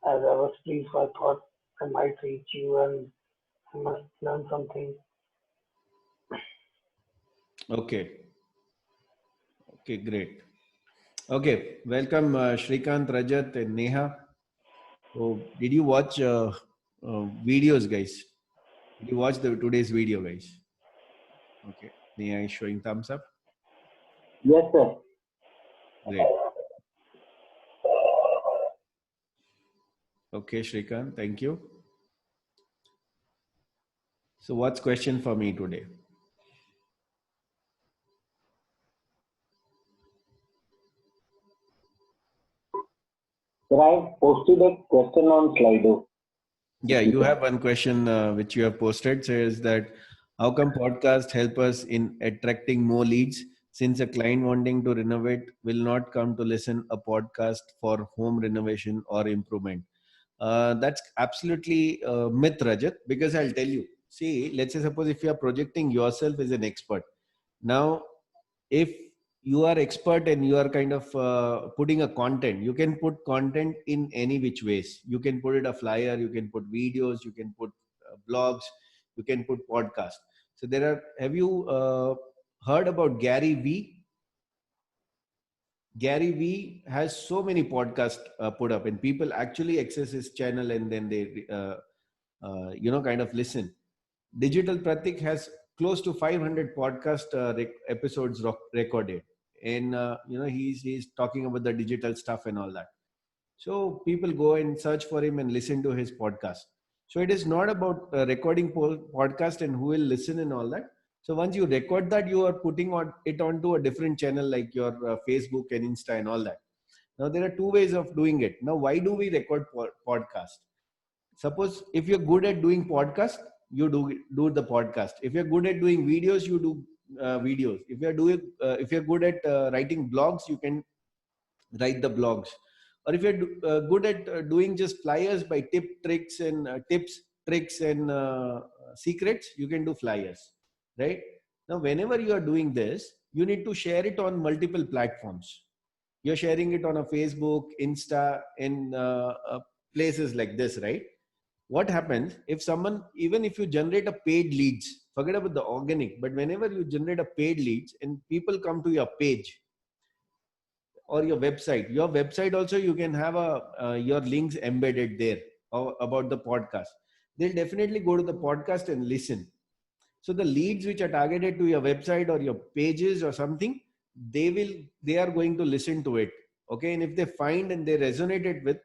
as I was free, so I thought I might reach you and I must learn something. Okay. Okay, great. Okay, welcome Shrikant, Rajat, and Neha. So, did you watch videos, guys? Did you watch the today's video, guys? Okay, Neha is showing thumbs up. Yes, sir. Great. Okay, Shrikant, thank you. So, what's question for me today? Sir, I posted a question on Slido. Yeah, you have one question which you have posted says that how come podcast help us in attracting more leads since a client wanting to renovate will not come to listen a podcast for home renovation or improvement. That's absolutely myth, Rajat, because I'll tell you. See, let's say suppose if you are projecting yourself as an expert. Now, if you are expert and you are kind of putting a content, you can put content in any which ways. You can put it a flyer, you can put videos, you can put blogs, you can put podcast. So there are, have you heard about Gary V? Gary V has so many podcasts put up, and people actually access his channel and then they, kind of listen. Digital Pratik has close to 500 podcast episodes recorded, and he's talking about the digital stuff and all that. So people go and search for him and listen to his podcast. So it is not about recording podcast and who will listen and all that. So once you record that, you are putting it onto a different channel like your Facebook and Insta and all that. Now there are two ways of doing it. Now why do we record podcast? Suppose if you're good at doing podcast, you do the podcast. If you're good at doing videos, you do videos. If you're good at writing blogs, you can write the blogs. Or if you're good at doing just flyers by tips, tricks, and secrets, you can do flyers, right? Now, whenever you are doing this, you need to share it on multiple platforms. You're sharing it on a Facebook, Insta, and places like this, right? What happens if someone, even if you generate a paid leads, forget about the organic, but whenever you generate a paid leads and people come to your page or your website also, you can have your links embedded there about the podcast. They'll definitely go to the podcast and listen. So the leads which are targeted to your website or your pages or something, they are going to listen to it. Okay, and if they find and they resonate it with,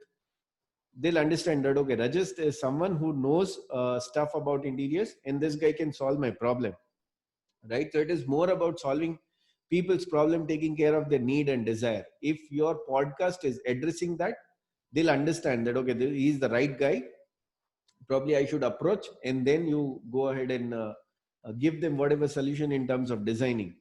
they'll understand that okay, Rajat is someone who knows stuff about interiors, and this guy can solve my problem, right? So it is more about solving people's problem, taking care of their need and desire. If your podcast is addressing that, they'll understand that okay, he's the right guy, probably I should approach, and then you go ahead and give them whatever solution in terms of designing.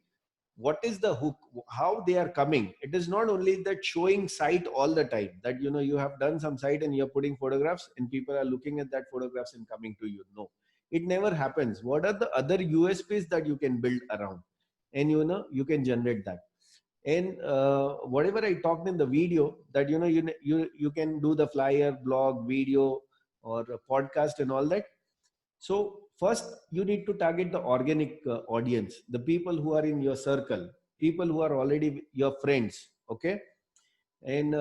What is the hook, how they are coming? It is not only that showing site all the time, that you have done some site and you're putting photographs and people are looking at that photographs and coming to you. No, it never happens. What are the other USPs that you can build around, and you can generate that. And whatever I talked in the video, that you can do the flyer, blog, video, or a podcast and all that. So first, you need to target the organic audience, the people who are in your circle, people who are already your friends, okay, and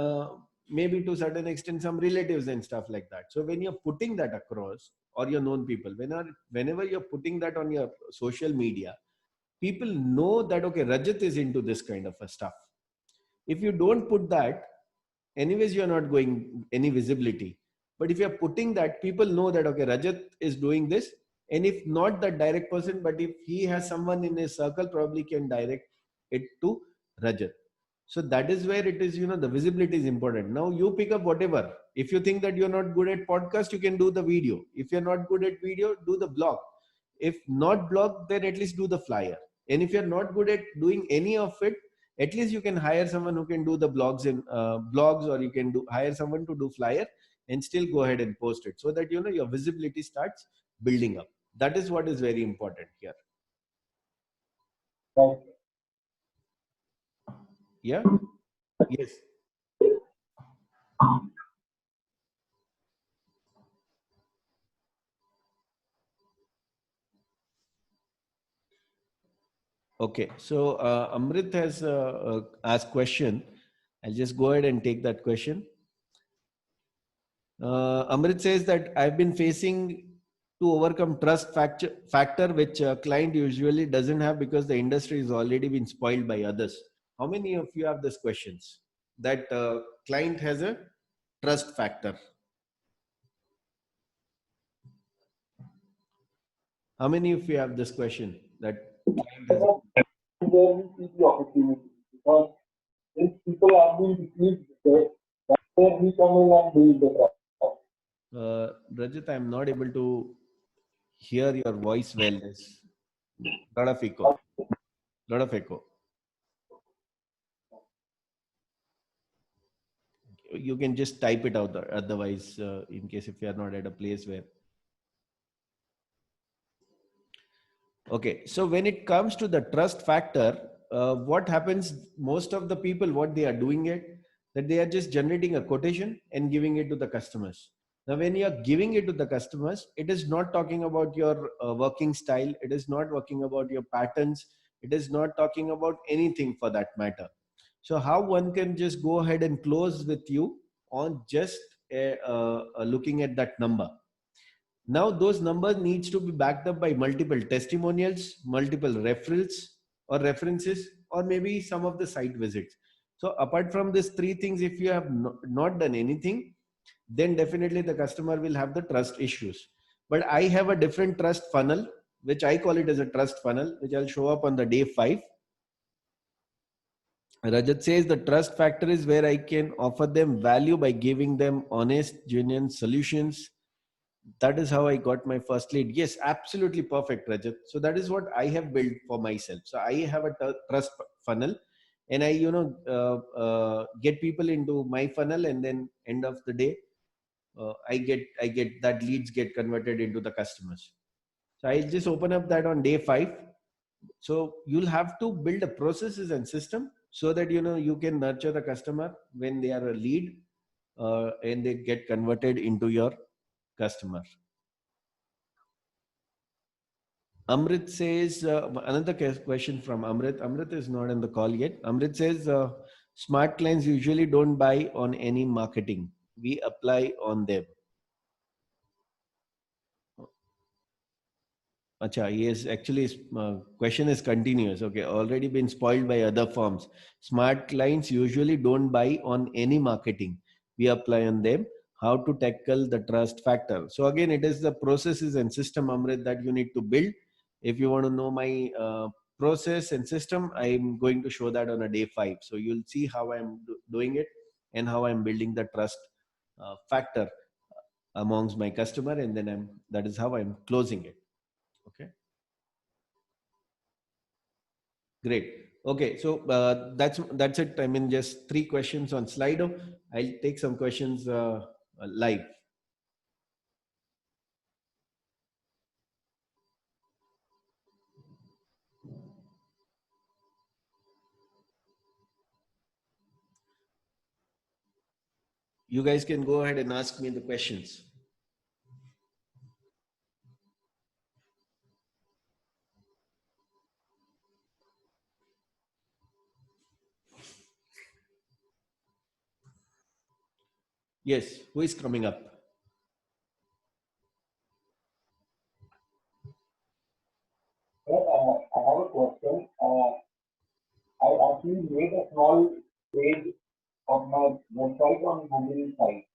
maybe to a certain extent some relatives and stuff like that. So when you're putting that across, or your known people, whenever you're putting that on your social media, people know that okay, Rajat is into this kind of a stuff. If you don't put that, anyways you're not going any visibility. But if you're putting that, people know that okay, Rajat is doing this. And if not the direct person, but if he has someone in his circle, probably can direct it to Rajat. So that is where it is, the visibility is important. Now you pick up whatever. If you think that you're not good at podcast, you can do the video. If you're not good at video, do the blog. If not blog, then at least do the flyer. And if you're not good at doing any of it, at least you can hire someone who can do the blogs and blogs, or you can hire someone to do flyer and still go ahead and post it, so that your visibility starts building up. That is what is very important here. Right. Yeah. Yes. Okay, so Amrit has asked question. I'll just go ahead and take that question. Amrit says that I've been facing to overcome trust factor which a client usually doesn't have because the industry has already been spoiled by others. How many of you have these questions? That client has a trust factor. How many of you have this question? That client has There we see the opportunity because if people are being deceived there, that's where we come in and build the trust. Rajat, I'm not able to hear your voice well. There's a lot of echo. Lot of echo. You can just type it out otherwise, in case if you are not at a place where. Okay, so when it comes to the trust factor, what happens, most of the people, what they are doing it, that they are just generating a quotation and giving it to the customers. Now, when you are giving it to the customers, it is not talking about your working style. It is not working about your patterns. It is not talking about anything for that matter. So how one can just go ahead and close with you on just looking at that number. Now those numbers needs to be backed up by multiple testimonials, multiple referrals or references, or maybe some of the site visits. So apart from these three things, if you have not done anything, then definitely the customer will have the trust issues. But I have a different trust funnel, which I call it as a trust funnel, which I'll show up on the day 5. Rajat says the trust factor is where I can offer them value by giving them honest, genuine solutions. That is how I got my first lead. Yes, absolutely perfect, Rajat. So that is what I have built for myself. So I have a trust funnel, and I, get people into my funnel, and then end of the day, I get that leads get converted into the customers. So I'll just open up that on day 5. So you'll have to build a processes and system so that you can nurture the customer when they are a lead, and they get converted into your customer. Amrit says, another question from Amrit. Amrit is not in the call yet. Amrit says, smart clients usually don't buy on any marketing. We apply on them. Acha, yes, actually, question is continuous. Okay, already been spoiled by other firms. Smart clients usually don't buy on any marketing. We apply on them. How to tackle the trust factor. So again, it is the processes and system, Amrit, that you need to build. If you want to know my process and system, I'm going to show that on a day 5. So you'll see how I'm doing it and how I'm building the trust factor amongst my customer, and then that is how I'm closing it. Okay. Great. Okay, so that's it. I mean, just 3 questions on Slido. I'll take some questions live. You guys can go ahead and ask me the questions. Yes, who is coming up? I have a question. I actually made a small page of my website on Google site.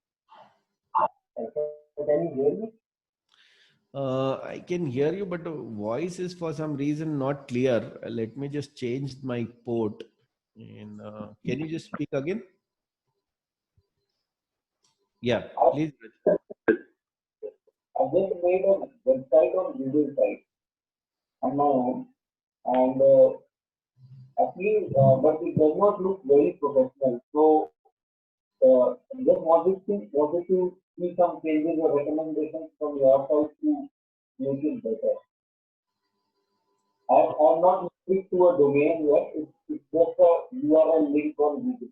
Can you hear me? I can hear you, but the voice is for some reason not clear. Let me just change my port. And can you just speak again? Yeah, please. I just made a website on Google site on my own, and actually, but it does not look very professional. So, just wanted to see some changes or recommendations from your side to make it better. I'm not moving to a domain yet. It's just a URL link on Google.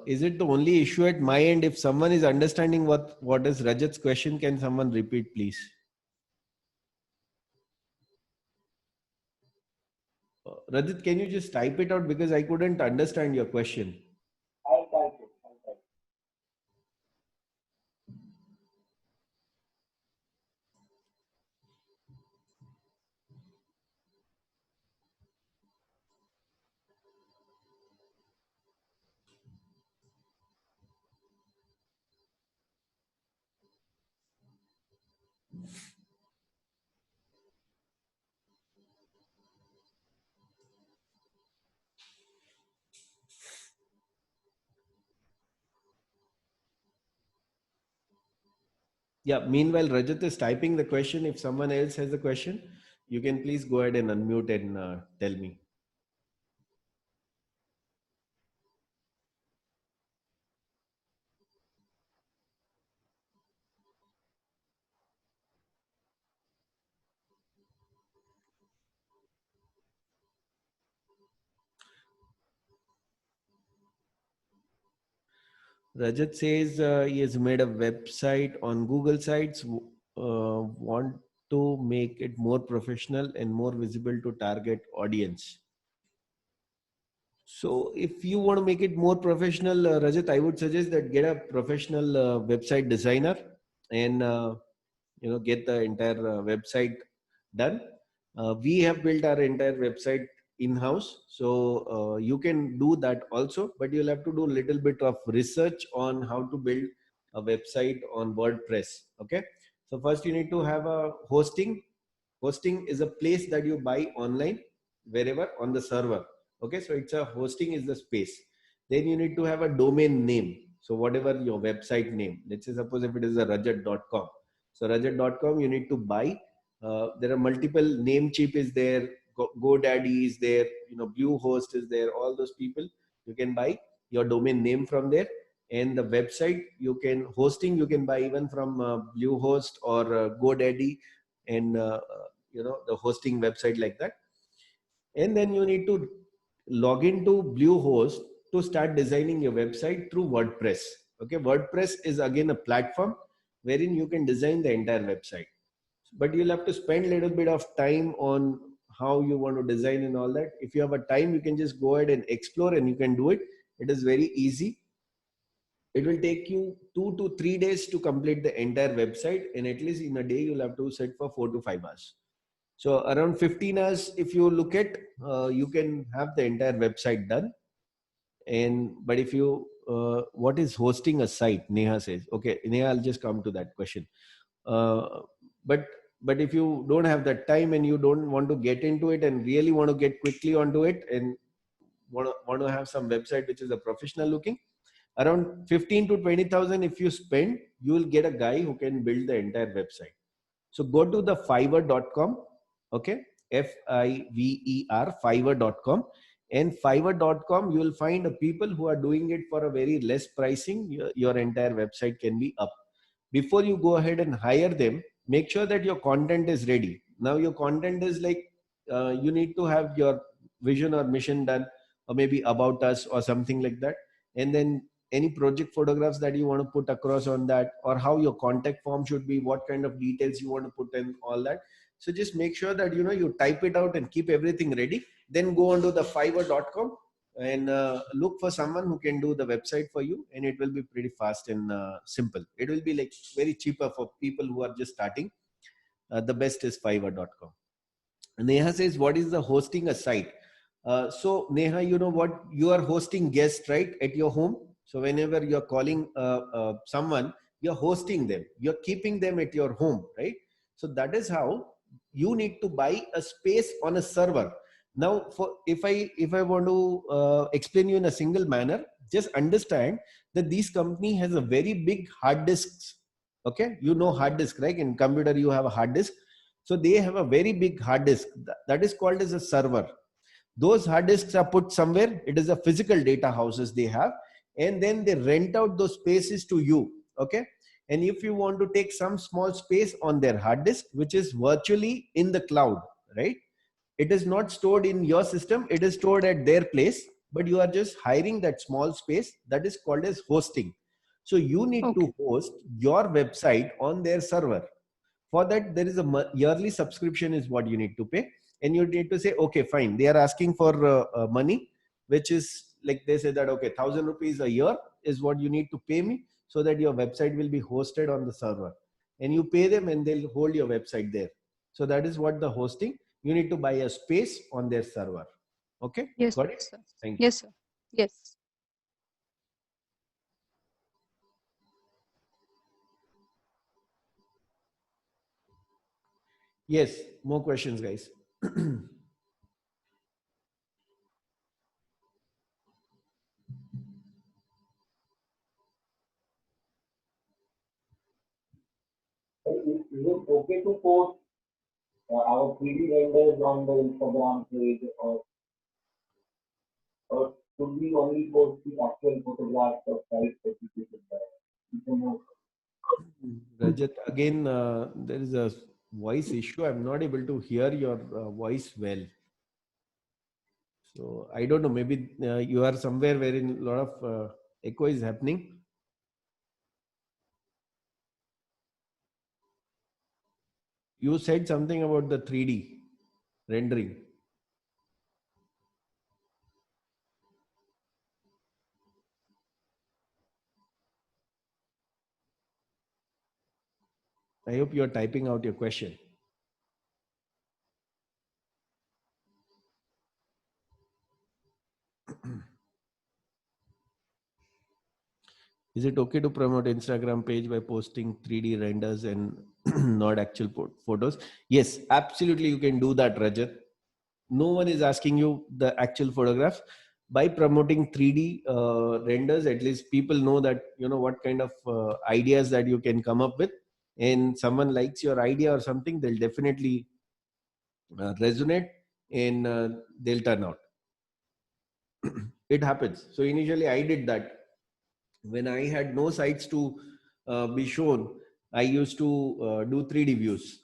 Is it the only issue at my end? If someone is understanding what is Rajat's question, can someone repeat, please? Rajat, can you just type it out because I couldn't understand your question? I'll type it. I'll type it. Yeah. Meanwhile, Rajat is typing the question. If someone else has a question, you can please go ahead and unmute and tell me. Rajat says he has made a website on Google Sites, want to make it more professional and more visible to target audience. So if you want to make it more professional, Rajat, I would suggest that get a professional website designer and get the entire website done. We have built our entire website in-house, so you can do that also, but you'll have to do a little bit of research on how to build a website on WordPress. Okay, so first you need to have a hosting. Hosting is a place that you buy online wherever on the server. Okay, so it's a hosting is the space. Then you need to have a domain name. So whatever your website name, let's say suppose if it is a rajat.com. So rajat.com you need to buy. There are multiple Namecheap is there, GoDaddy is there, Bluehost is there. All those people you can buy your domain name from there, and the website you can hosting you can buy even from Bluehost or GoDaddy, and the hosting website like that. And then you need to log into Bluehost to start designing your website through WordPress. Okay, WordPress is again a platform wherein you can design the entire website, but you'll have to spend a little bit of time on how you want to design and all that. If you have a time, you can just go ahead and explore and you can do it. It is very easy. It will take you 2 to 3 days to complete the entire website, and at least in a day you'll have to sit for 4 to 5 hours. So around 15 hours, if you look at, you can have the entire website done. And but if you, what is hosting a site? Neha says. Okay, Neha, I'll just come to that question. Uh, but but if you don't have that time and you don't want to get into it and really want to get quickly onto it and want to have some website which is a professional looking, around 15 to 20,000 if you spend, you will get a guy who can build the entire website. So go to the fiverr.com. Okay, Fiver, fiverr.com. And fiverr.com, you will find people who are doing it for a very less pricing. Your entire website can be up. Before you go ahead and hire them, make sure that your content is ready. Now your content is like, you need to have your vision or mission done, or maybe about us or something like that. And then any project photographs that you want to put across on that, or how your contact form should be, what kind of details you want to put in, all that. So just make sure that you type it out and keep everything ready. Then go onto the fiverr.com and look for someone who can do the website for you, and it will be pretty fast and simple. It will be like very cheaper for people who are just starting. The best is fiverr.com. Neha says, what is the hosting a site? So Neha, you know what, you are hosting guests right at your home. So whenever you're calling someone, you're hosting them, you're keeping them at your home, right? So that is how you need to buy a space on a server. Now, if I want to explain you in a single manner, just understand that this company has a very big hard disks. Okay, hard disk, right? In computer, you have a hard disk. So they have a very big hard disk that is called as a server. Those hard disks are put somewhere. It is a physical data houses they have, and then they rent out those spaces to you. Okay, and if you want to take some small space on their hard disk, which is virtually in the cloud, right? It is not stored in your system, it is stored at their place, but you are just hiring that small space. That is called as hosting. So you need to host your website on their server. For that, there is a yearly subscription is what you need to pay. and you need to say, okay, fine, they are asking for money, which is like, they say that, okay, 1,000 rupees a year is what you need to pay me so that your website will be hosted on the server, and you pay them and they'll hold your website there. So that is what the hosting, you need to buy a space on their server. Okay, Yes, got it? sir. Thank you. Yes, sir. Yes. Yes, more questions, guys. Is it okay to post our 3D renders on the Instagram page, or should we only post the actual photographs of site executed by? You can know. Rajat, again, there is a voice issue. I'm not able to hear your voice well. So I don't know. Maybe you are somewhere wherein a lot of echo is happening. You said something about the 3D rendering. I hope you are typing out your question. Is it okay to promote Instagram page by posting 3D renders and not actual photos? Yes, absolutely. You can do that, Rajat. No one is asking you the actual photographs. By promoting 3D renders, at least people know that, you know, what kind of ideas that you can come up with, and someone likes your idea or something, they'll definitely resonate, and they'll turn out. It happens. So initially I did that when I had no sites to be shown. I used to do 3D views.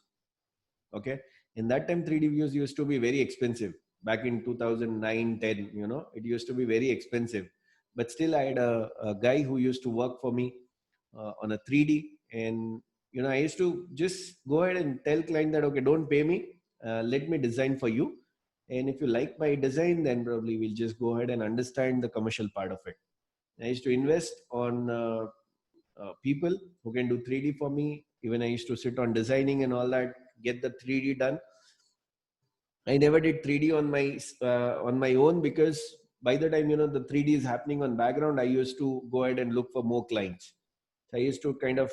Okay, in that time 3D views used to be very expensive. Back in 2009-10, you know, it used to be very expensive, but still I had a guy who used to work for me on a 3D, and you know, I used to just go ahead and tell client that, okay, don't pay me, let me design for you, and if you like my design, then probably we'll just go ahead and understand the commercial part of it. I used to invest on people who can do 3D for me. Even I used to sit on designing and all that, get the 3D done. I never did 3D on my own, because by the time, you know, the 3D is happening on background, I used to go ahead and look for more clients. So I used to kind of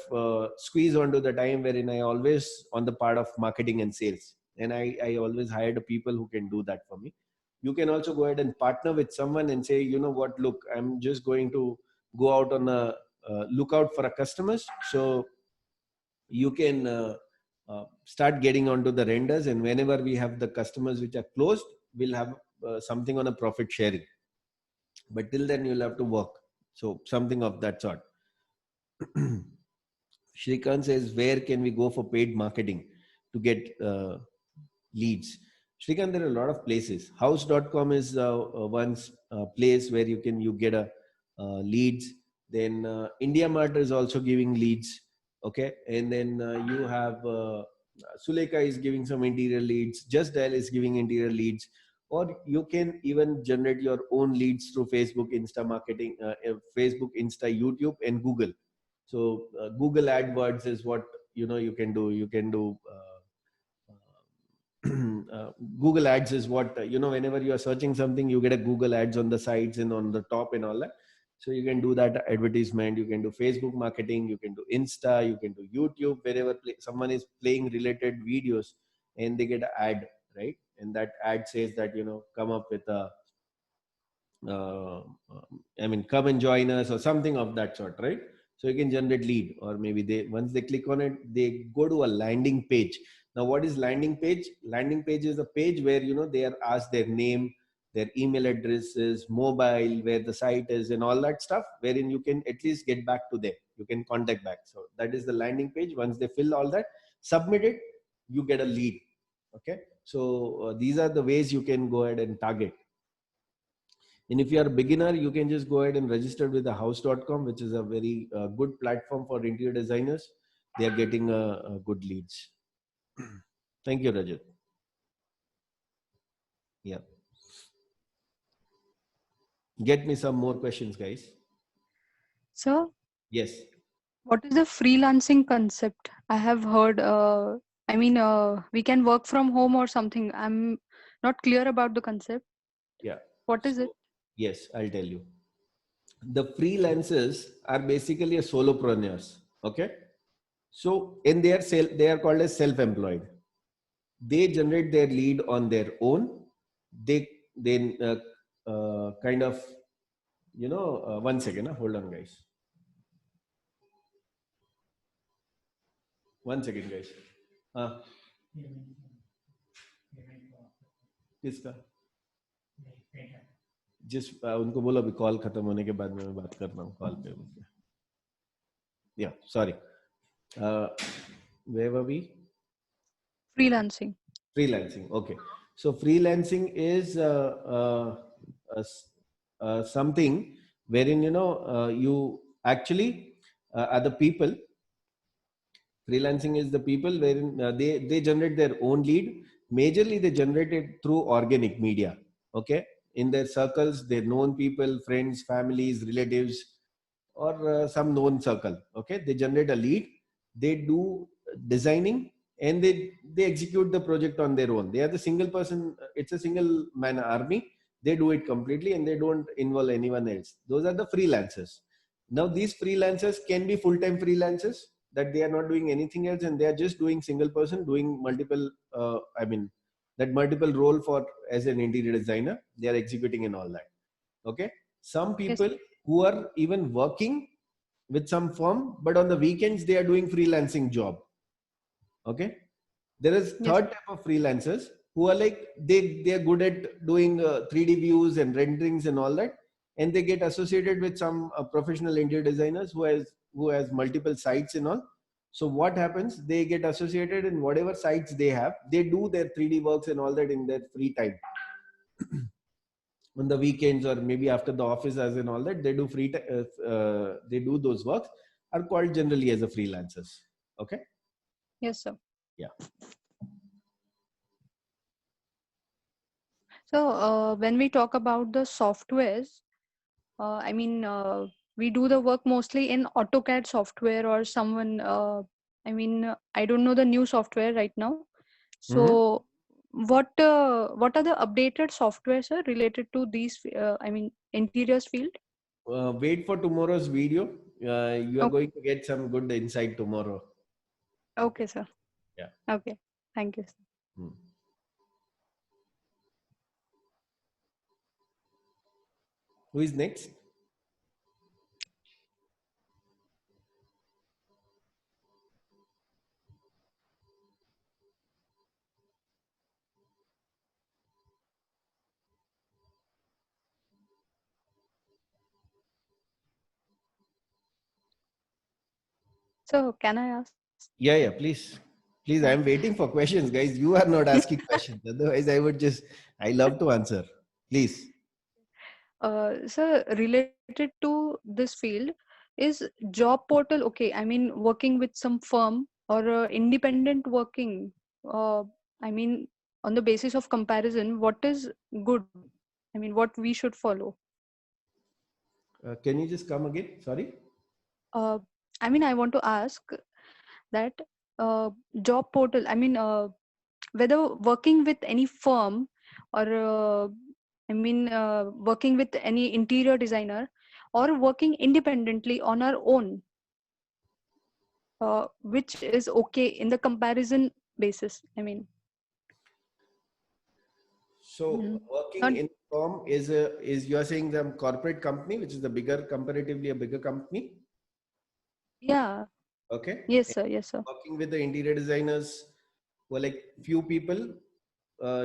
squeeze onto the time wherein I always on the part of marketing and sales, and I always hired people who can do that for me. You can also go ahead and partner with someone and say, you know what, look, I'm just going to go out on a lookout for a customers, so you can start getting onto the renders, and whenever we have the customers which are closed, we'll have something on a profit sharing, but till then you'll have to work. So something of that sort. Shrikant says, where can we go for paid marketing to get leads? Shrikant, there are a lot of places. House.com is one place where you get a leads. Then India Mart is also giving leads. Okay, and then you have Suleka is giving some interior leads. Just Dial is giving interior leads. Or you can even generate your own leads through Facebook, Insta marketing, Facebook, Insta, YouTube, and Google. So Google AdWords is what, you know, you can do. You can do Google Ads is what, you know, whenever you are searching something, you get a Google Ads on the sides and on the top and all that. So you can do that advertisement. You can do Facebook marketing. You can do Insta. You can do YouTube. Wherever someone is playing related videos, and they get an ad, right? And that ad says that, you know, come up with a uh, I mean, come and join us or something of that sort, right? So you can generate lead, or maybe they, once they click on it, they go to a landing page. Now, what is landing page? Landing page is a page where, you know, they are asked their name, their email addresses, mobile, where the site is, and all that stuff, wherein you can at least get back to them. You can contact back. So that is the landing page. Once they fill all that, submit it, you get a lead. Okay. So these are the ways you can go ahead and target. And if you are a beginner, you can just go ahead and register with the house.com, which is a very good platform for interior designers. They are getting good leads. Thank you, Rajat. Yeah. Get me some more questions, guys. So, Yes. what is the freelancing concept? I have heard, we can work from home or something. I'm not clear about the concept. Yeah. What is it? So, yes, I'll tell you. The freelancers are basically a solopreneurs. Okay. So in their they are called as self-employed. They generate their lead on their own. They then kind of, one second. Hold on, guys. 1 second, guys. हाँ किसका उनको बोलो अभी call खत्म होने के बाद मैं बात कर रहा हूँ कॉल पे बोल के या sorry where were we? Freelancing. Freelancing. Okay. So freelancing is something wherein you actually are the people. Freelancing is the people wherein they generate their own lead. Majorly, they generate it through organic media. Okay, in their circles, their known people, friends, families, relatives, or some known circle. Okay, they generate a lead. They do designing and they execute the project on their own. They are the single person. It's a single man army. They do it completely and they don't involve anyone else. Those are the freelancers. Now these freelancers can be full-time freelancers that they are not doing anything else and they are just doing single person doing multiple that multiple role for as an interior designer they are executing and all that. Okay, some Yes. people who are even working with some firm but on the weekends they are doing freelancing job. Okay, there is Yes. third type of freelancers who are like they are good at doing 3D views and renderings and all that, and they get associated with some professional interior designers who has multiple sites and all. So what happens, they get associated in whatever sites they have, they do their 3D works and all that in their free time on the weekends or maybe after the office as and all that they do they do those works are called generally as a freelancers. Okay. Yes, sir. Yeah. So, when we talk about the softwares, we do the work mostly in AutoCAD software or someone. I don't know the new software right now. So, what are the updated softwares, sir, related to these? Interiors field. Wait for tomorrow's video. You are Okay, going to get some good insight tomorrow. okay, sir. Yeah. Okay, thank you, sir. Hmm. Who is next? So, can I ask? Yeah, please. Please, I'm waiting for questions, guys. You are not asking questions. Otherwise, I love to answer. Please. So related to this field, is job portal okay? I mean, working with some firm or independent working. Uh, I mean, on the basis of comparison, what is good? I mean, what we should follow. Can you just come again? Sorry. Uh, I want to ask that job portal. Whether working with any firm or working with any interior designer or working independently on our own, which is okay in the comparison basis. So Mm, working not in firm is you are saying the corporate company, which is the bigger, comparatively a bigger company. yeah. Okay. Yes, And sir. Yes, sir. working with the interior designers who are like few people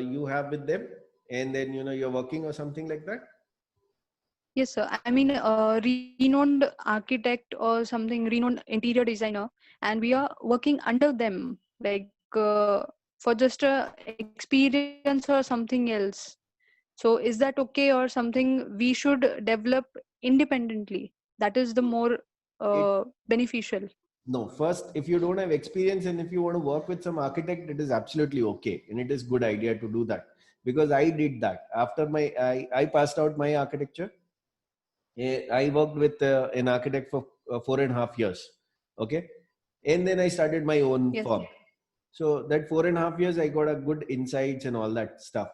you have with them, and then you're working or something like that. Yes, sir. Renowned architect or something, renowned interior designer, and we are working under them, like for just a experience or something else. So is that okay or something we should develop independently? That is the more It beneficial. No, first, if you don't have experience and if you want to work with some architect, it is absolutely okay. And it is good idea to do that. because I did that after I passed out my architecture. I worked with an architect for 4.5 years. Okay. And then I started my own Yes. firm. So that 4.5 years, I got a good insights and all that stuff.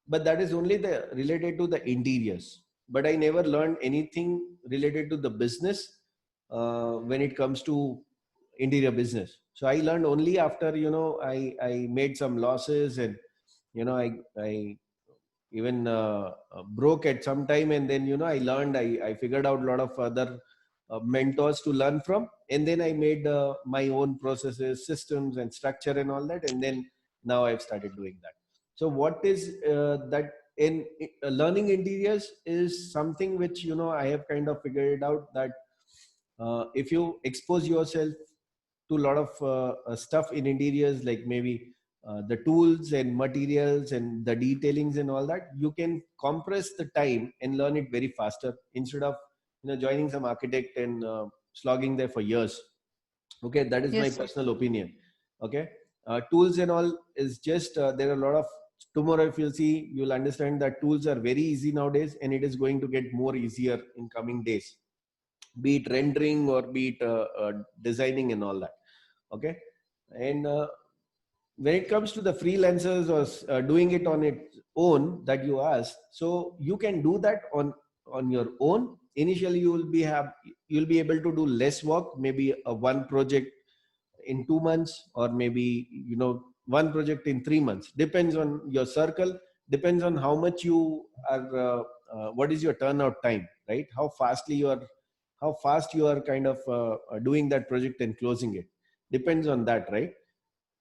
But that is only the related to the interiors. But I never learned anything related to the business when it comes to interior business. So I learned only after, I made some losses, and, I even broke at some time, and then I learned, I figured out a lot of other mentors to learn from, and then I made my own processes, systems and structure and all that, and then now I've started doing that. So what is that in learning interiors is something which I have kind of figured out that if you expose yourself to a lot of stuff in interiors, like maybe the tools and materials and the detailings and all that, you can compress the time and learn it very faster, instead of joining some architect and slogging there for years. Okay, that is my Yes, sir. personal opinion. Okay. Tools and all is just there are a lot of, tomorrow if you'll see, you'll understand that tools are very easy nowadays, and it is going to get more easier in coming days, be it rendering or be it designing and all that. Okay. And when it comes to the freelancers or doing it on its own that you asked, so you can do that on your own. Initially you'll be able to do less work, maybe a one project in 2 months, or maybe one project in 3 months, depends on your circle, depends on how much you are what is your turnout time, right? How fast you are kind of doing that project and closing it, depends on that, right?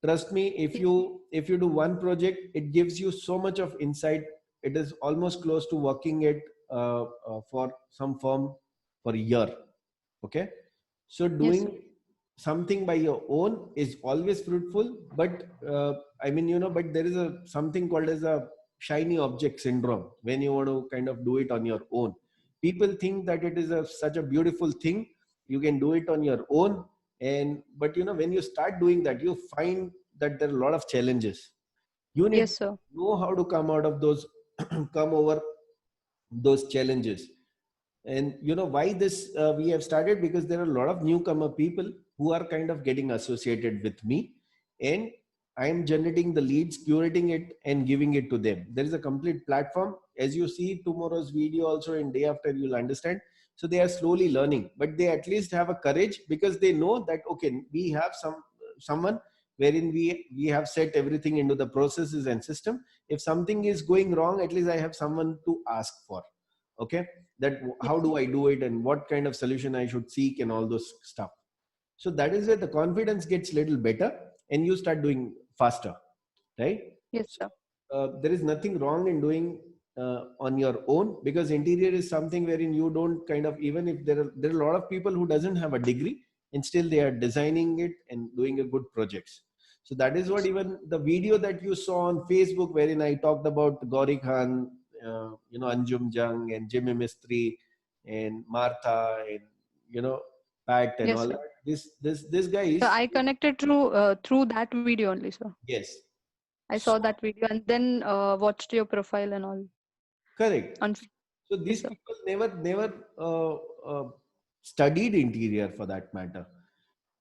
Trust me, if you do one project, it gives you so much of insight. It is almost close to working it for some firm for a year. Okay. So Yes, sir. doing something by your own is always fruitful, but but there is a something called as a shiny object syndrome when you want to kind of do it on your own. People think that it is such a beautiful thing, you can do it on your own, and but when you start doing that, you find that there are a lot of challenges. You need Yes, to sir. know how to come out of those come over those challenges. And why this we have started, because there are a lot of newcomer people who are kind of getting associated with me, and I am generating the leads, curating it and giving it to them. There is a complete platform, as you see tomorrow's video also, and day after you'll understand. So they are slowly learning, but they at least have a courage, because they know that okay, we have someone wherein we have set everything into the processes and system. If something is going wrong, at least I have someone to ask for. Okay, that Yes, how do I do it and what kind of solution I should seek and all those stuff. So that is where the confidence gets little better, and you start doing faster, right? yes, So sir. there is nothing wrong in doing on your own, because interior is something wherein you don't kind of, even if there are a lot of people who doesn't have a degree and still they are designing it and doing a good projects. So that is what, Yes, even the video that you saw on Facebook wherein I talked about Gauri Khan, Anjum Jung and Jimmy Mistry and Martha and Pat and yes, all sir. that. This guy So is, I connected through that video only, sir. yes. I So saw that video and then watched your profile and all. correct. On So yes, these sir. people never studied interior for that matter,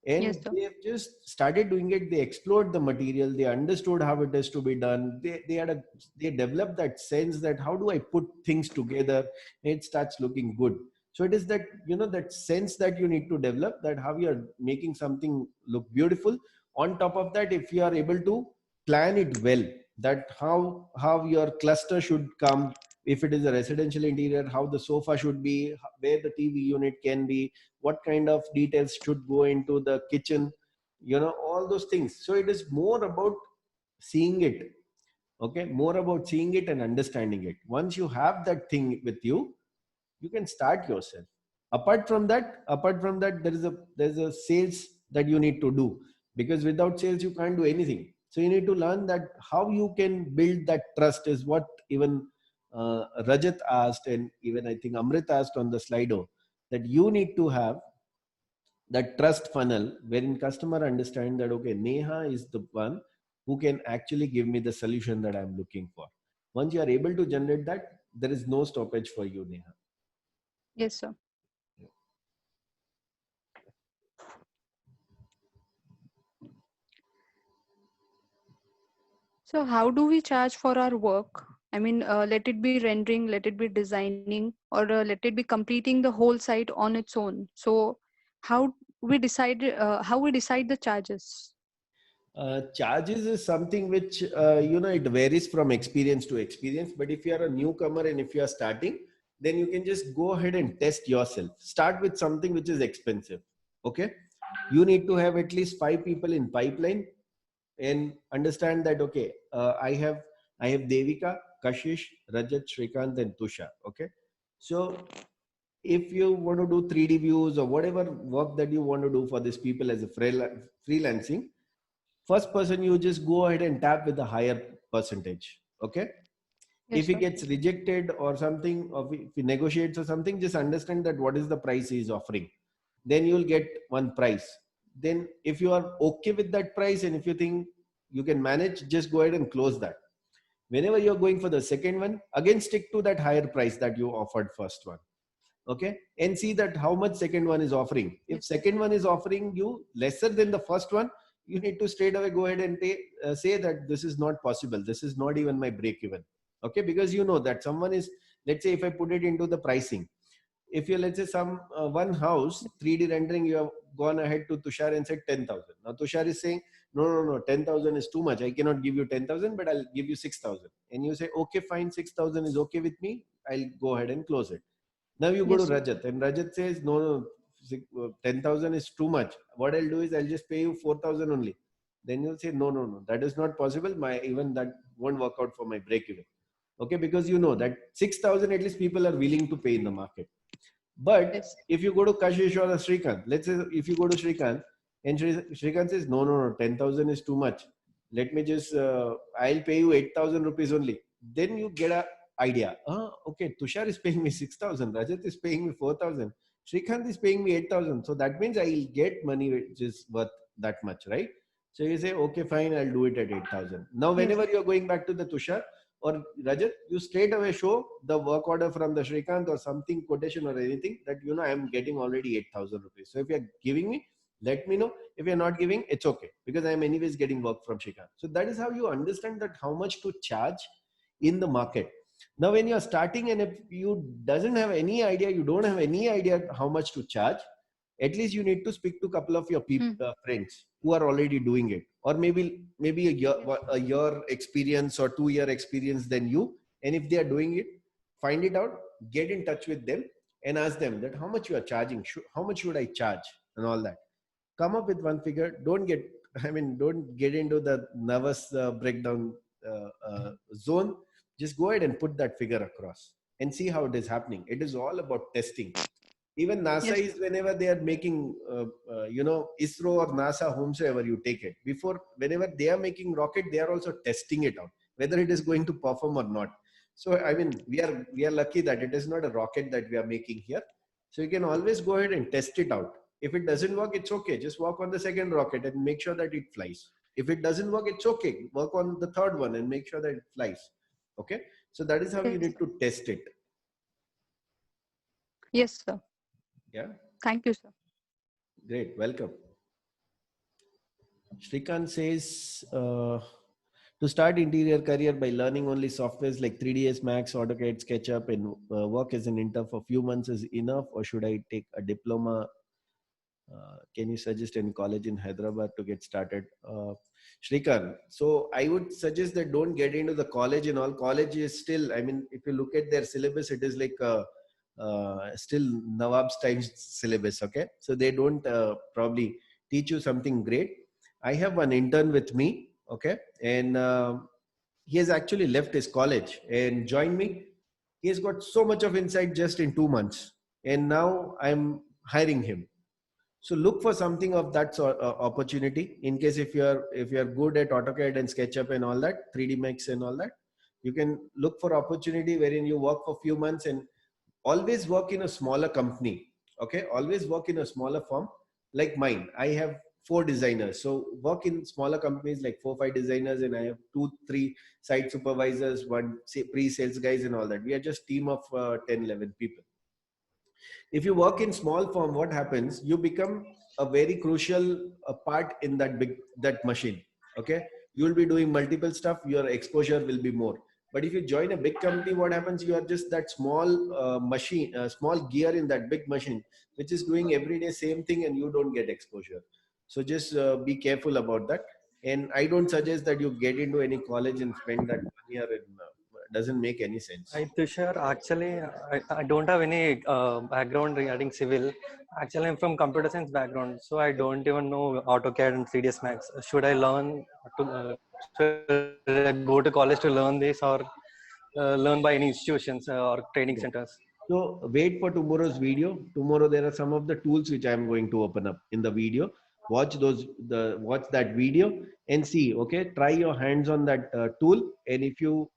Yes, and sir. they have just started doing it. They explored the material, they understood how it is to be done. They developed that sense that how do I put things together and it starts looking good. So it is that that sense that you need to develop, that how you are making something look beautiful. On top of that, if you are able to plan it well, that how your cluster should come, if it is a residential interior, how the sofa should be, where the TV unit can be, what kind of details should go into the kitchen, all those things. So it is more about seeing it. Okay, more about seeing it and understanding it. Once you have that thing with you, you can start yourself. Apart from that, there's a sales that you need to do, because without sales you can't do anything. So you need to learn that how you can build that trust, is what even Rajat asked, and even I think Amrit asked on the Slido, that you need to have that trust funnel wherein customer understand that okay, Neha is the one who can actually give me the solution that I'm looking for. Once you are able to generate that, there is no stoppage for you, Neha. Yes, sir. So how do we charge for our work? I mean, let it be rendering, let it be designing, or let it be completing the whole site on its own. So how how we decide the charges? Charges is something which it varies from experience to experience. But if you are a newcomer and if you are starting, then you can just go ahead and test yourself. Start with something which is expensive. Okay, you need to have at least 5 people in pipeline and understand that. Okay, I have Devika, Kashish, Rajat, Shrikant, and Tusha. Okay, so if you want to do 3D views or whatever work that you want to do for these people as a freelancing, first person you just go ahead and tap with a higher percentage. Okay, if Yes, he sir. gets rejected or something, or if he negotiates or something, just understand that what is the price he is offering, then you'll get one price. Then if you are okay with that price and if you think you can manage, just go ahead and close that. Whenever you're going for the second one, again stick to that higher price that you offered first one. Okay, and see that how much second one is offering. If Yes. second one is offering you lesser than the first one, you need to straight away go ahead and say that this is not possible, this is not even my break even. Okay, because you know that someone is, let's say if I put it into the pricing, if you, let's say some one house 3D rendering, you have gone ahead to Tushar and said 10,000. Now Tushar is saying no, 10,000 is too much, I cannot give you 10,000, but I'll give you 6,000. And you say okay fine, 6,000 is okay with me, I'll go ahead and close it. Now you go to Yes, sir. Rajat and Rajat says, no, 10,000 is too much. What I'll do is I'll just pay you 4,000 only. Then you'll say, no, that is not possible. Even that won't work out for my break even. Okay, because you know that 6,000 at least people are willing to pay in the market. But Yes. if you go to Kashish or Shrikant, let's say if you go to Shrikant and Shrikant says, no, 10,000 is too much. Let me just, I'll pay you 8,000 rupees only. Then you get a idea. Okay, Tushar is paying me 6,000. Rajat is paying me 4,000. Shrikant is paying me 8,000. So that means I'll get money which is worth that much, right? So you say, okay, fine, I'll do it at 8,000. Now, Yes. whenever you're going back to the Tushar, or Rajat, you straight away show the work order from the Shrikant or something, quotation or anything that, I'm getting already 8,000 rupees. So if you're giving me, let me know. If you're not giving, it's okay, because I'm anyways getting work from Shrikant. So that is how you understand that how much to charge in the market. Now, when you're starting and if you doesn't have any idea, you don't have any idea how much to charge, at least you need to speak to a couple of your Hmm. friends who are already doing it, or maybe Yes. a year experience or 2 year experience than you. And if they are doing it, find it out, get in touch with them and ask them that how much you are charging, how much should I charge, and all that. Come up with one figure. Don't get into the nervous breakdown zone. Just go ahead and put that figure across and see how it is happening. It is all about testing. Even NASA Yes. is, whenever they are making, ISRO or NASA, whomsoever you take it, before, whenever they are making rocket, they are also testing it out, whether it is going to perform or not. So, we are lucky that it is not a rocket that we are making here. So you can always go ahead and test it out. If it doesn't work, it's okay. Just work on the second rocket and make sure that it flies. If it doesn't work, it's okay. Work on the third one and make sure that it flies. Okay. So that is how you Yes. need to test it. Yes, sir. Yeah. Thank you, sir. Great. Welcome. Shrikant says, to start interior career by learning only softwares like 3ds Max, AutoCAD, SketchUp, and work as an intern for a few months is enough, or should I take a diploma? Can you suggest any college in Hyderabad to get started? Shrikant, so I would suggest that don't get into the college and all. College is still, if you look at their syllabus, it is like still Nawab's times syllabus. Okay, so they don't probably teach you something great. I have one intern with me. Okay, and he has actually left his college and joined me. He has got so much of insight just in 2 months, and now I'm hiring him. So look for something of that sort opportunity. In case if you're good at AutoCAD and SketchUp and all that, 3D Max and all that, you can look for opportunity wherein you work for a few months, and always work in a smaller company. Okay, always work in a smaller firm like mine. I have 4 designers. So work in smaller companies like 4-5 designers, and I have 2-3 site supervisors, one pre-sales guys and all that. We are just team of 10-11 people. If you work in small firm, what happens? You become a very crucial part in that machine. Okay, you will be doing multiple stuff. Your exposure will be more. But if you join a big company, what happens? You are just that small machine, small gear in that big machine, which is doing everyday same thing, and you don't get exposure. So just be careful about that. And I don't suggest that you get into any college and spend that 1 year. Doesn't make any sense. Tushar, actually, I don't have any background regarding civil. Actually, I'm from computer science background, so I don't even know AutoCAD and 3ds Max. Should I learn should I go to college to learn this, or learn by any institutions or training centers? So wait for tomorrow's video. Tomorrow there are some of the tools which I am going to open up in the video. Watch that video and see. Okay, try your hands on that tool, and if you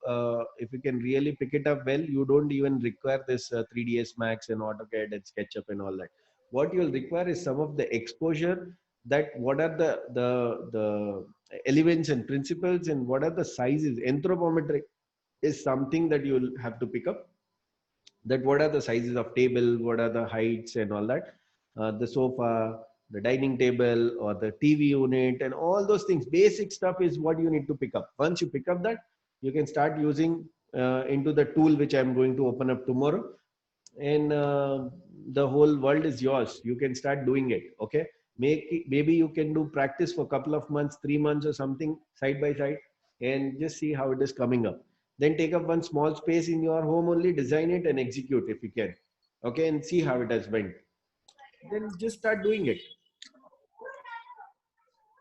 can really pick it up well, you don't even require this 3ds Max and AutoCAD and SketchUp and all that. What you'll require is some of the exposure, that what are the elements and principles, and what are the sizes. Anthropometric is something that you'll have to pick up, that what are the sizes of table, what are the heights and all that, the sofa, the dining table, or the TV unit, and all those things. Basic stuff is what you need to pick up. Once you pick up that, you can start using into the tool which I'm going to open up tomorrow, and the whole world is yours. You can start doing it. Okay, maybe you can do practice for a couple of months, 3 months or something, side by side, and just see how it is coming up. Then take up one small space in your home only, design it and execute if you can. Okay, and see how it has went. Then just start doing it.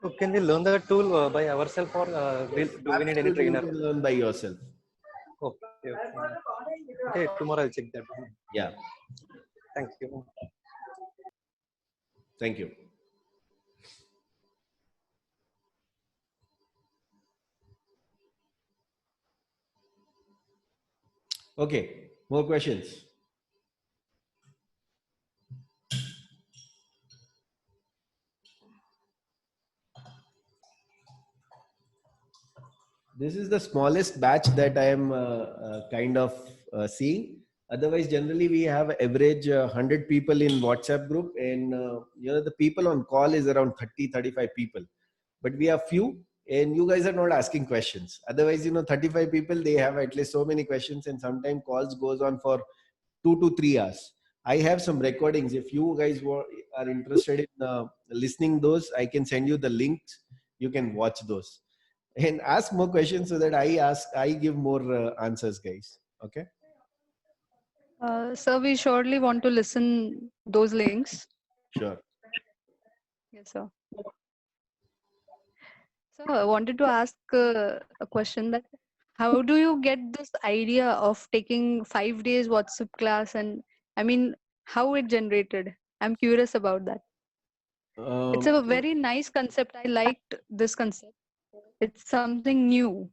So can we learn the tool by ourselves, or do we need any trainer? You can learn by yourself. Okay, tomorrow I'll check that. Yeah. Thank you. Thank you. Okay, more questions? This is the smallest batch that I am kind of seeing. Otherwise, generally we have average 100 people in WhatsApp group, and the people on call is around 30-35 people. But we have few, and you guys are not asking questions. Otherwise, 35 people, they have at least so many questions, and sometimes calls goes on for 2 to 3 hours. I have some recordings. If you guys are interested in listening those, I can send you the links. You can watch those and ask more questions, so that I give more answers, guys. Okay. Sir, we surely want to listen those links. Sure. Yes, sir. So I wanted to ask a question, that how do you get this idea of taking 5 days WhatsApp class, and I mean, how it generated? I'm curious about that. It's a very nice concept. I liked this concept. It's something new.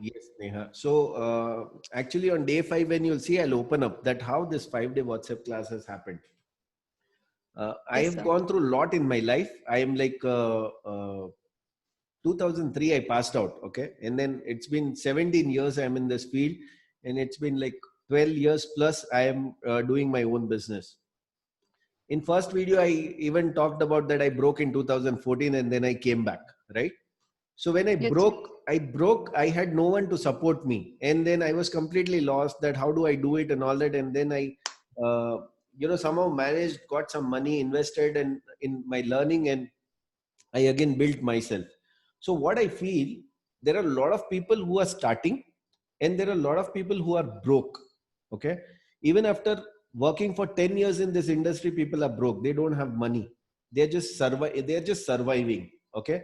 Yes, Neha. So actually on day 5, when you'll see, I'll open up that how this 5-day WhatsApp class has happened. I have gone through a lot in my life. I am like 2003 I passed out. Okay, and then it's been 17 years I'm in this field, and it's been like 12 years plus I am doing my own business. In first video, I even talked about that I broke in 2014, and then I came back, right? So when I broke, I had no one to support me. And then I was completely lost, that how do I do it and all that. And then I, somehow managed, got some money, invested in my learning, and I again built myself. So what I feel, there are a lot of people who are starting, and there are a lot of people who are broke. Okay. Even after working for 10 years in this industry, people are broke. They don't have money. They're just surviving. Okay.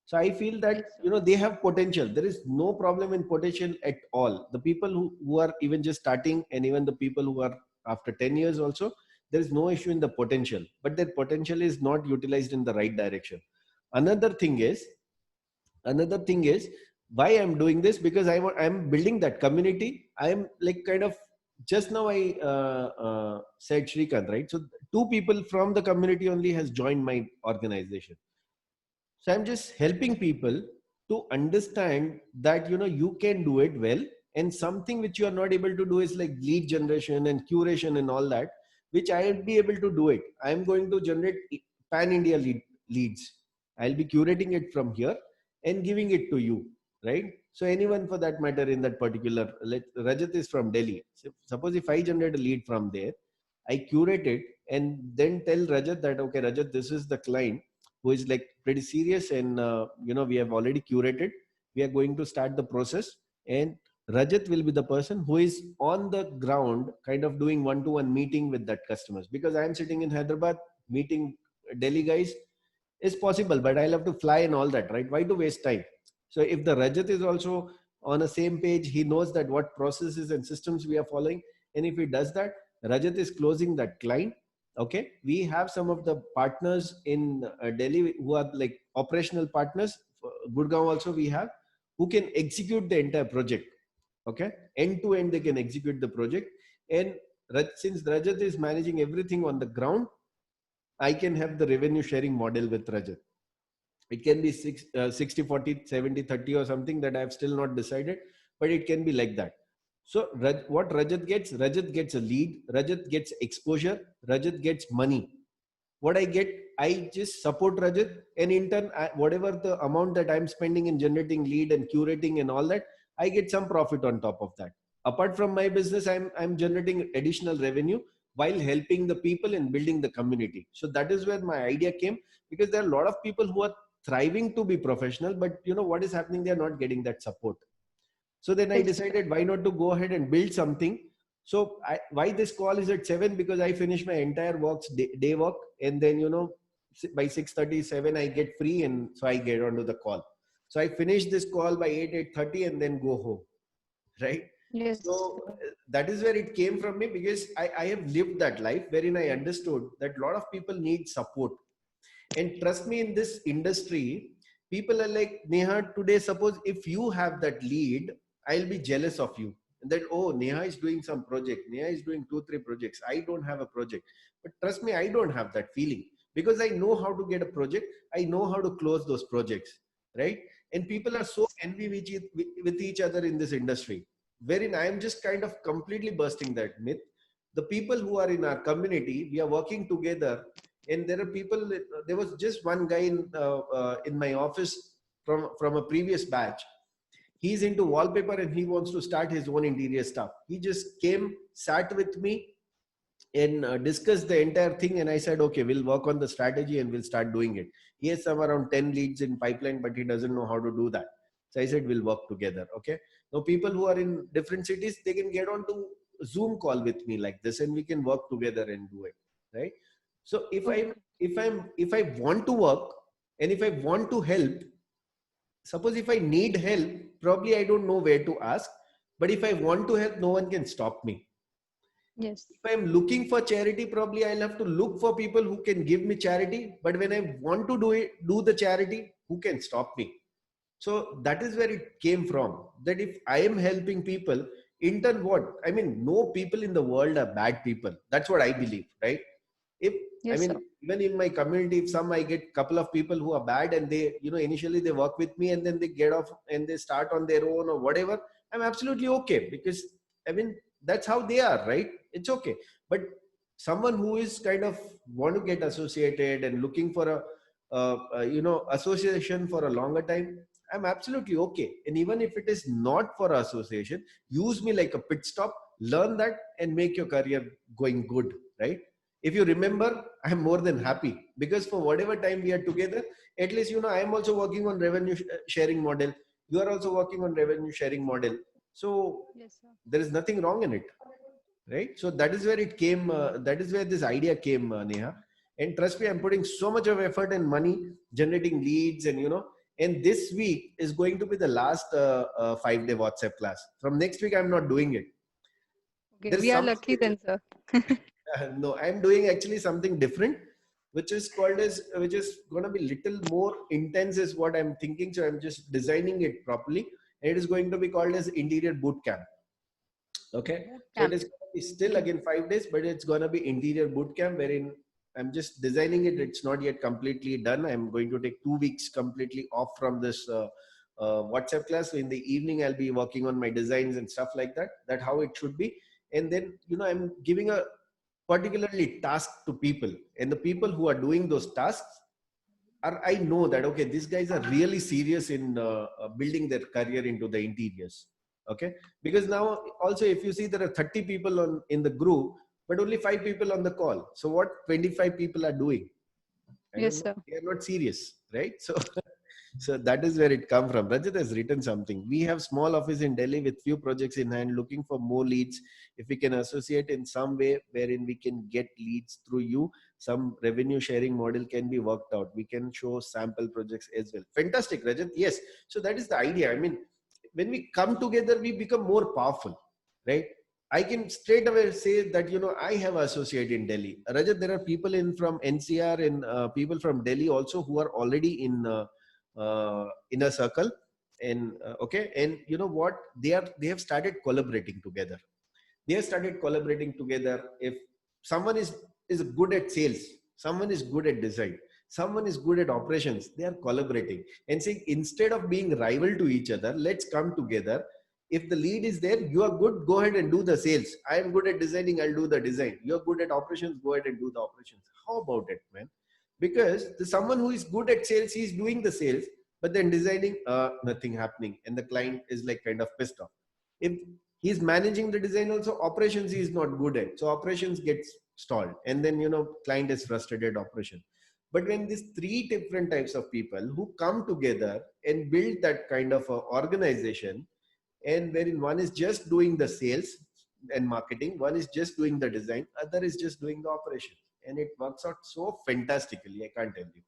So I feel that, they have potential. There is no problem in potential at all. The people who are even just starting, and even the people who are after 10 years also, there is no issue in the potential, but their potential is not utilized in the right direction. Another thing is why I'm doing this, because I'm building that community. I'm like kind of just now I said Shrikant, right? So 2 people from the community only has joined my organization. So I'm just helping people to understand that, you know, you can do it well. And something which you are not able to do is like lead generation and curation and all that, which I'll be able to do it. I'm going to generate pan India leads. I'll be curating it from here and giving it to you, right? So anyone for that matter in that particular, Rajat is from Delhi. So suppose if I generate a lead from there, I curate it and then tell Rajat that, okay, Rajat, this is the client who is like pretty serious, and you know, we have already curated. We are going to start the process, and Rajat will be the person who is on the ground, kind of doing one-to-one meeting with that customers. Because I am sitting in Hyderabad, meeting Delhi guys is possible, but I'll have to fly and all that, right? Why to waste time? So if the Rajat is also on the same page, he knows that what processes and systems we are following, and if he does that, Rajat is closing that client. Okay, we have some of the partners in Delhi who are like operational partners. Gurgaon also we have, who can execute the entire project. Okay, end to end they can execute the project. And since Rajat is managing everything on the ground, I can have the revenue sharing model with Rajat. It can be 60 40 70 30 or something that I have still not decided, but it can be like that. So what Rajat gets a lead, Rajat gets exposure, Rajat gets money. What I get, I just support Rajat, and in turn, whatever the amount that I'm spending in generating lead and curating and all that, I get some profit on top of that. Apart from my business, I'm generating additional revenue while helping the people and building the community. So that is where my idea came, because there are a lot of people who are thriving to be professional, but you know what is happening, they are not getting that support. So then I decided, why not to go ahead and build something. So why this call is at 7? Because I finish my entire day work, and then, you know, by 6:37 I get free, and so I get onto the call. So I finish this call by 8:30 and then go home, right? Yes. So that is where it came from me, because I have lived that life wherein I understood that a lot of people need support. And trust me, in this industry, people are like, Neha, today, suppose if you have that lead, I'll be jealous of you. And that, oh, Neha is doing some project. Neha is doing 2-3 projects. I don't have a project. But trust me, I don't have that feeling, because I know how to get a project. I know how to close those projects, right? And people are so envy with each other in this industry, wherein I am just kind of completely bursting that myth. The people who are in our community, we are working together. And there are people, there was just one guy in my office from a previous batch. He's into wallpaper and he wants to start his own interior stuff. He just came, sat with me, and discussed the entire thing. And I said, okay, we'll work on the strategy and we'll start doing it. He has some around 10 leads in pipeline, but he doesn't know how to do that. So I said, we'll work together. Okay. Now people who are in different cities, they can get on to Zoom call with me like this, and we can work together and do it. Right. So if I want to work, and if I want to help, suppose if I need help, probably I don't know where to ask. But if I want to help, no one can stop me. Yes. If I'm looking for charity, probably I'll have to look for people who can give me charity. But when I want to do the charity, who can stop me? So that is where it came from. That if I am helping people, in turn, what? I mean, no people in the world are bad people. That's what I believe, right? If I Yes, mean, sir. even in my community, if I get couple of people who are bad, and they, you know, initially they work with me and then they get off and they start on their own or whatever, I'm absolutely okay, because I mean, that's how they are, right? It's okay. But someone who is kind of want to get associated and looking for you know, association for a longer time, I'm absolutely okay. And even if it is not for association, use me like a pit stop, learn that, and make your career going good, right? If you remember, I'm more than happy, because for whatever time we are together, at least, you know, I'm also working on revenue sharing model. You are also working on revenue sharing model. So Yes, sir. there is nothing wrong in it, right? So that is where it came. That is where this idea came, Neha. And trust me, I'm putting so much of effort and money generating leads, and you know. And this week is going to be the last 5-day WhatsApp class. From next week, I'm not doing it. Okay, There's we are some lucky then, sir. no, I'm doing actually something different, which is which is going to be little more intense, is what I'm thinking. So I'm just designing it properly, and it is going to be called as Interior Boot Camp. Okay, Boot so it camp. is It's still again 5 days, but it's gonna be interior boot camp wherein I'm just designing it. It's not yet completely done. I'm going to take 2 weeks completely off from this WhatsApp class. So in the evening, I'll be working on my designs and stuff like that. That's how it should be. And then, I'm giving a particularly task to people, and the people who are doing those tasks I know that, okay, these guys are really serious in building their career into the interiors. Okay. Because now also, if you see, there are 30 people in the group, but only 5 people on the call. So what 25 people are doing? I Yes, don't know. sir. They are not serious, right? So, so that is where it come from. Rajat has written something. We have small office in Delhi with few projects in hand, looking for more leads. If we can associate in some way wherein we can get leads through you, some revenue sharing model can be worked out. We can show sample projects as well. Fantastic, Rajat. Yes. So that is the idea. I mean, when we come together, we become more powerful, right? I can straight away say that, I have associate in Delhi. Rajat, there are people from NCR and people from Delhi also who are already in inner circle. And okay. And you know what? They have started collaborating together. They have started collaborating together. If someone is good at sales, someone is good at design, someone is good at operations, they are collaborating and saying, instead of being rival to each other, let's come together. If the lead is there, you are good, go ahead and do the sales. I am good at designing, I'll do the design. You're good at operations, go ahead and do the operations. How about it, man? Because someone who is good at sales, he's doing the sales, but then designing, nothing happening, and the client is like kind of pissed off. If he's managing the design also, operations he is not good at, so operations gets stalled, and then client is frustrated operation. But when these 3 different types of people who come together and build that kind of a organization, and wherein one is just doing the sales and marketing, one is just doing the design, other is just doing the operation, and it works out so fantastically, I can't tell you.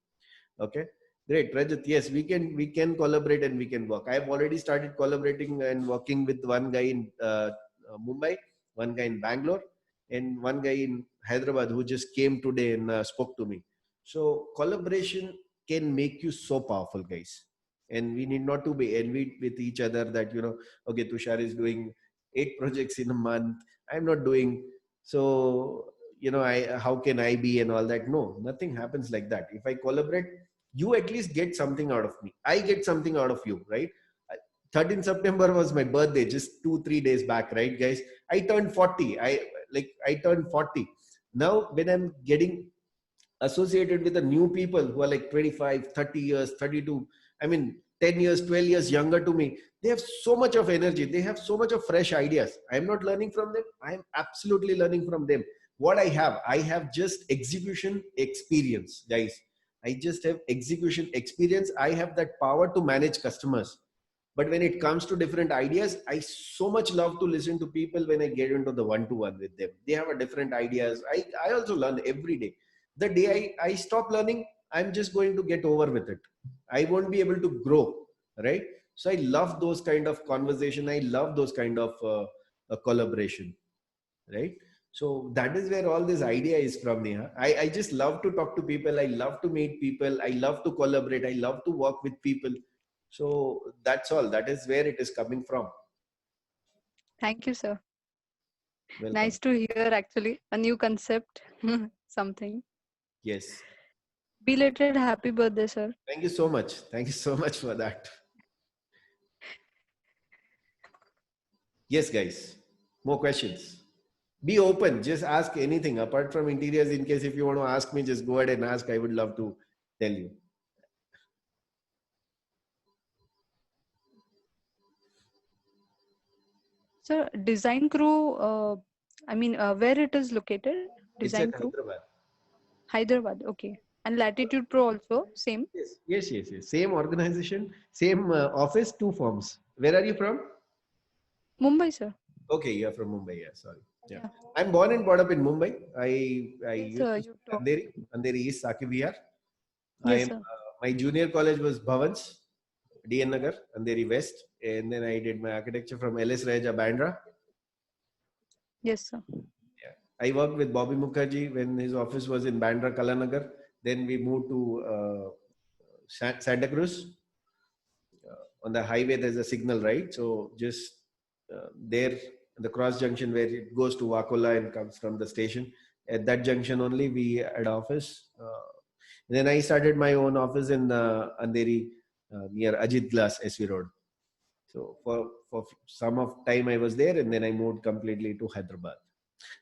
Okay, great, Rajat. Yes, we can collaborate and we can work. I have already started collaborating and working with one guy in Mumbai, one guy in Bangalore, and one guy in Hyderabad who just came today and spoke to me. So collaboration can make you so powerful, guys. And we need not to be envied with each other that, okay, Tushar is doing 8 projects in a month. I'm not doing. So, how can I be and all that? No, nothing happens like that. If I collaborate, you at least get something out of me. I get something out of you, right? 13th September was my birthday, just 2-3 days back, right, guys? I turned 40. I turned 40. Now, when I'm getting associated with the new people who are like 25, 30 years, 32, I mean, 10 years, 12 years younger to me, they have so much of energy. They have so much of fresh ideas. I'm not learning from them. I'm absolutely learning from them. What I have just execution experience, guys. I just have execution experience. I have that power to manage customers. But when it comes to different ideas, I so much love to listen to people when I get into the one-to-one with them. They have a different ideas. I also learn every day. The day I stop learning, I'm just going to get over with it. I won't be able to grow, right? So I love those kind of conversation. I love those kind of collaboration, right? So that is where all this idea is from, Neha. I just love to talk to people. I love to meet people. I love to collaborate. I love to work with people. So that's all. That is where it is coming from. Thank you, sir. Welcome. Nice to hear, actually. A new concept, something. Yes. Belated happy birthday, sir. Thank you so much. Thank you so much for that. Yes, guys. More questions. Be open. Just ask anything apart from interiors. In case if you want to ask me, just go ahead and ask. I would love to tell you. Sir, Design Crew, where it is located? It's Design at Crew? Hyderabad. Hyderabad, okay. And Latitude Pro also, same? Yes. Same organization, same office, 2 firms. Where are you from? Mumbai, sir. Okay, you're from Mumbai. Yeah, sorry. Yeah. Yeah. I'm born and brought up in Mumbai. I Yes, used sir, to you stay in told. Andheri East, Saki Vihar. Yes, sir. My junior college was Bhavans, DN Nagar, Andheri West. And then I did my architecture from LS Raja, Bandra. Yes, sir. Yeah. I worked with Bobby Mukherjee when his office was in Bandra, Kalanagar. Then we moved to Santa Cruz. On the highway, there's a signal, right? So just there the cross junction where it goes to Wakola and comes from the station. At that junction only we had office. Then I started my own office in Andheri near Ajit Glass, SV Road. So for some of time I was there, and then I moved completely to Hyderabad.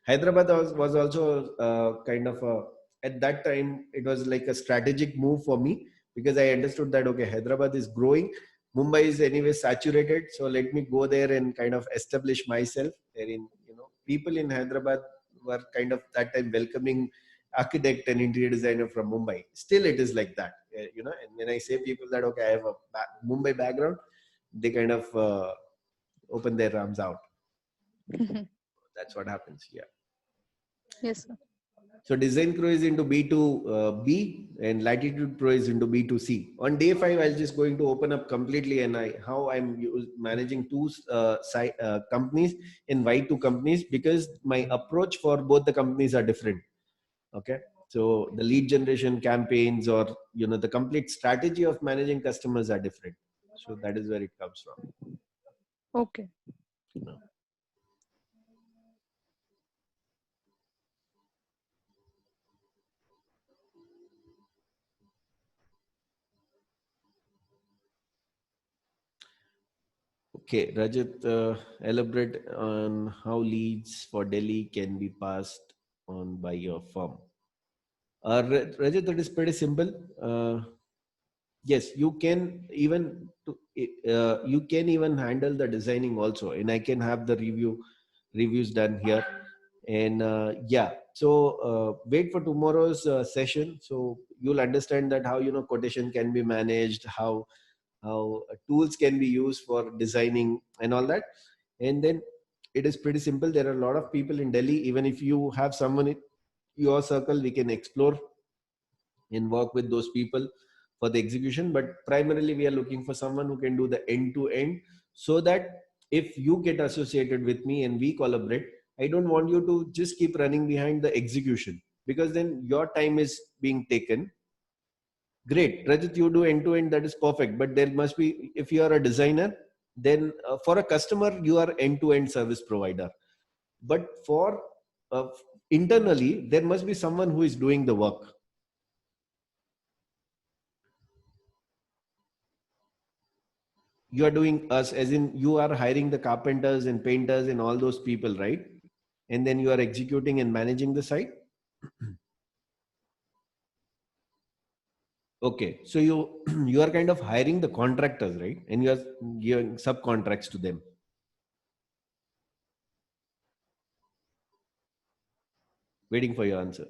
Hyderabad was also kind of at that time it was like a strategic move for me, because I understood that okay, Hyderabad is growing, Mumbai is anyway saturated, so let me go there and kind of establish myself therein. People in Hyderabad were kind of that time welcoming architect and interior designer from Mumbai. Still, it is like that. And when I say people that okay, I have a Mumbai background, they kind of open their arms out. That's what happens. Yeah. Yes, sir. So Design Pro is into B2B and Latitude Pro is into B2C. On day 5, I'm just going to open up completely and how I'm managing two companies in Y2 companies, because my approach for both the companies are different. Okay. So the lead generation campaigns or, the complete strategy of managing customers are different. So that is where it comes from. Okay. Okay, Rajat, elaborate on how leads for Delhi can be passed on by your firm. Rajat, that is pretty simple. Yes, you can even handle the designing also, and I can have the reviews done here. And so wait for tomorrow's session, so you'll understand that how quotation can be managed, how tools can be used for designing and all that. And then it is pretty simple. There are a lot of people in Delhi. Even if you have someone in your circle, we can explore and work with those people for the execution. But primarily we are looking for someone who can do the end to end, so that if you get associated with me and we collaborate, I don't want you to just keep running behind the execution, because then your time is being taken. Great, Rajat, you do end to end, that is perfect. But there must be, if you are a designer, then for a customer, you are end to end service provider. But for internally, there must be someone who is doing the work. You are doing us, as in you are hiring the carpenters and painters and all those people, right? And then you are executing and managing the site. Okay, so you are kind of hiring the contractors, right? And you are giving subcontracts to them. Waiting for your answer.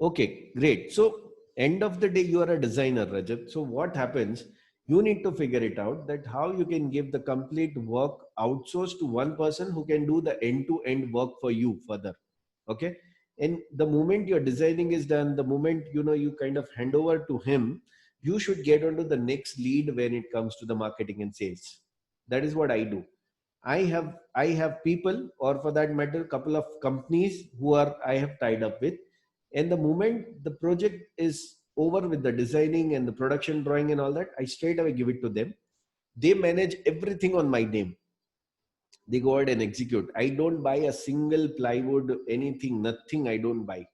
Okay, great. So end of the day, you are a designer, Rajat. So what happens? You need to figure it out, that how you can give the complete work outsourced to one person who can do the end-to-end work for you further. Okay. And the moment your designing is done, the moment you kind of hand over to him, you should get onto the next lead when it comes to the marketing and sales. That is what I do. I have people, or for that matter, couple of companies who are I have tied up with. And the moment the project is over with the designing and the production drawing and all that, I straight away give it to them. They manage everything on my name. They go ahead and execute. I don't buy a single plywood, anything, nothing I don't buy.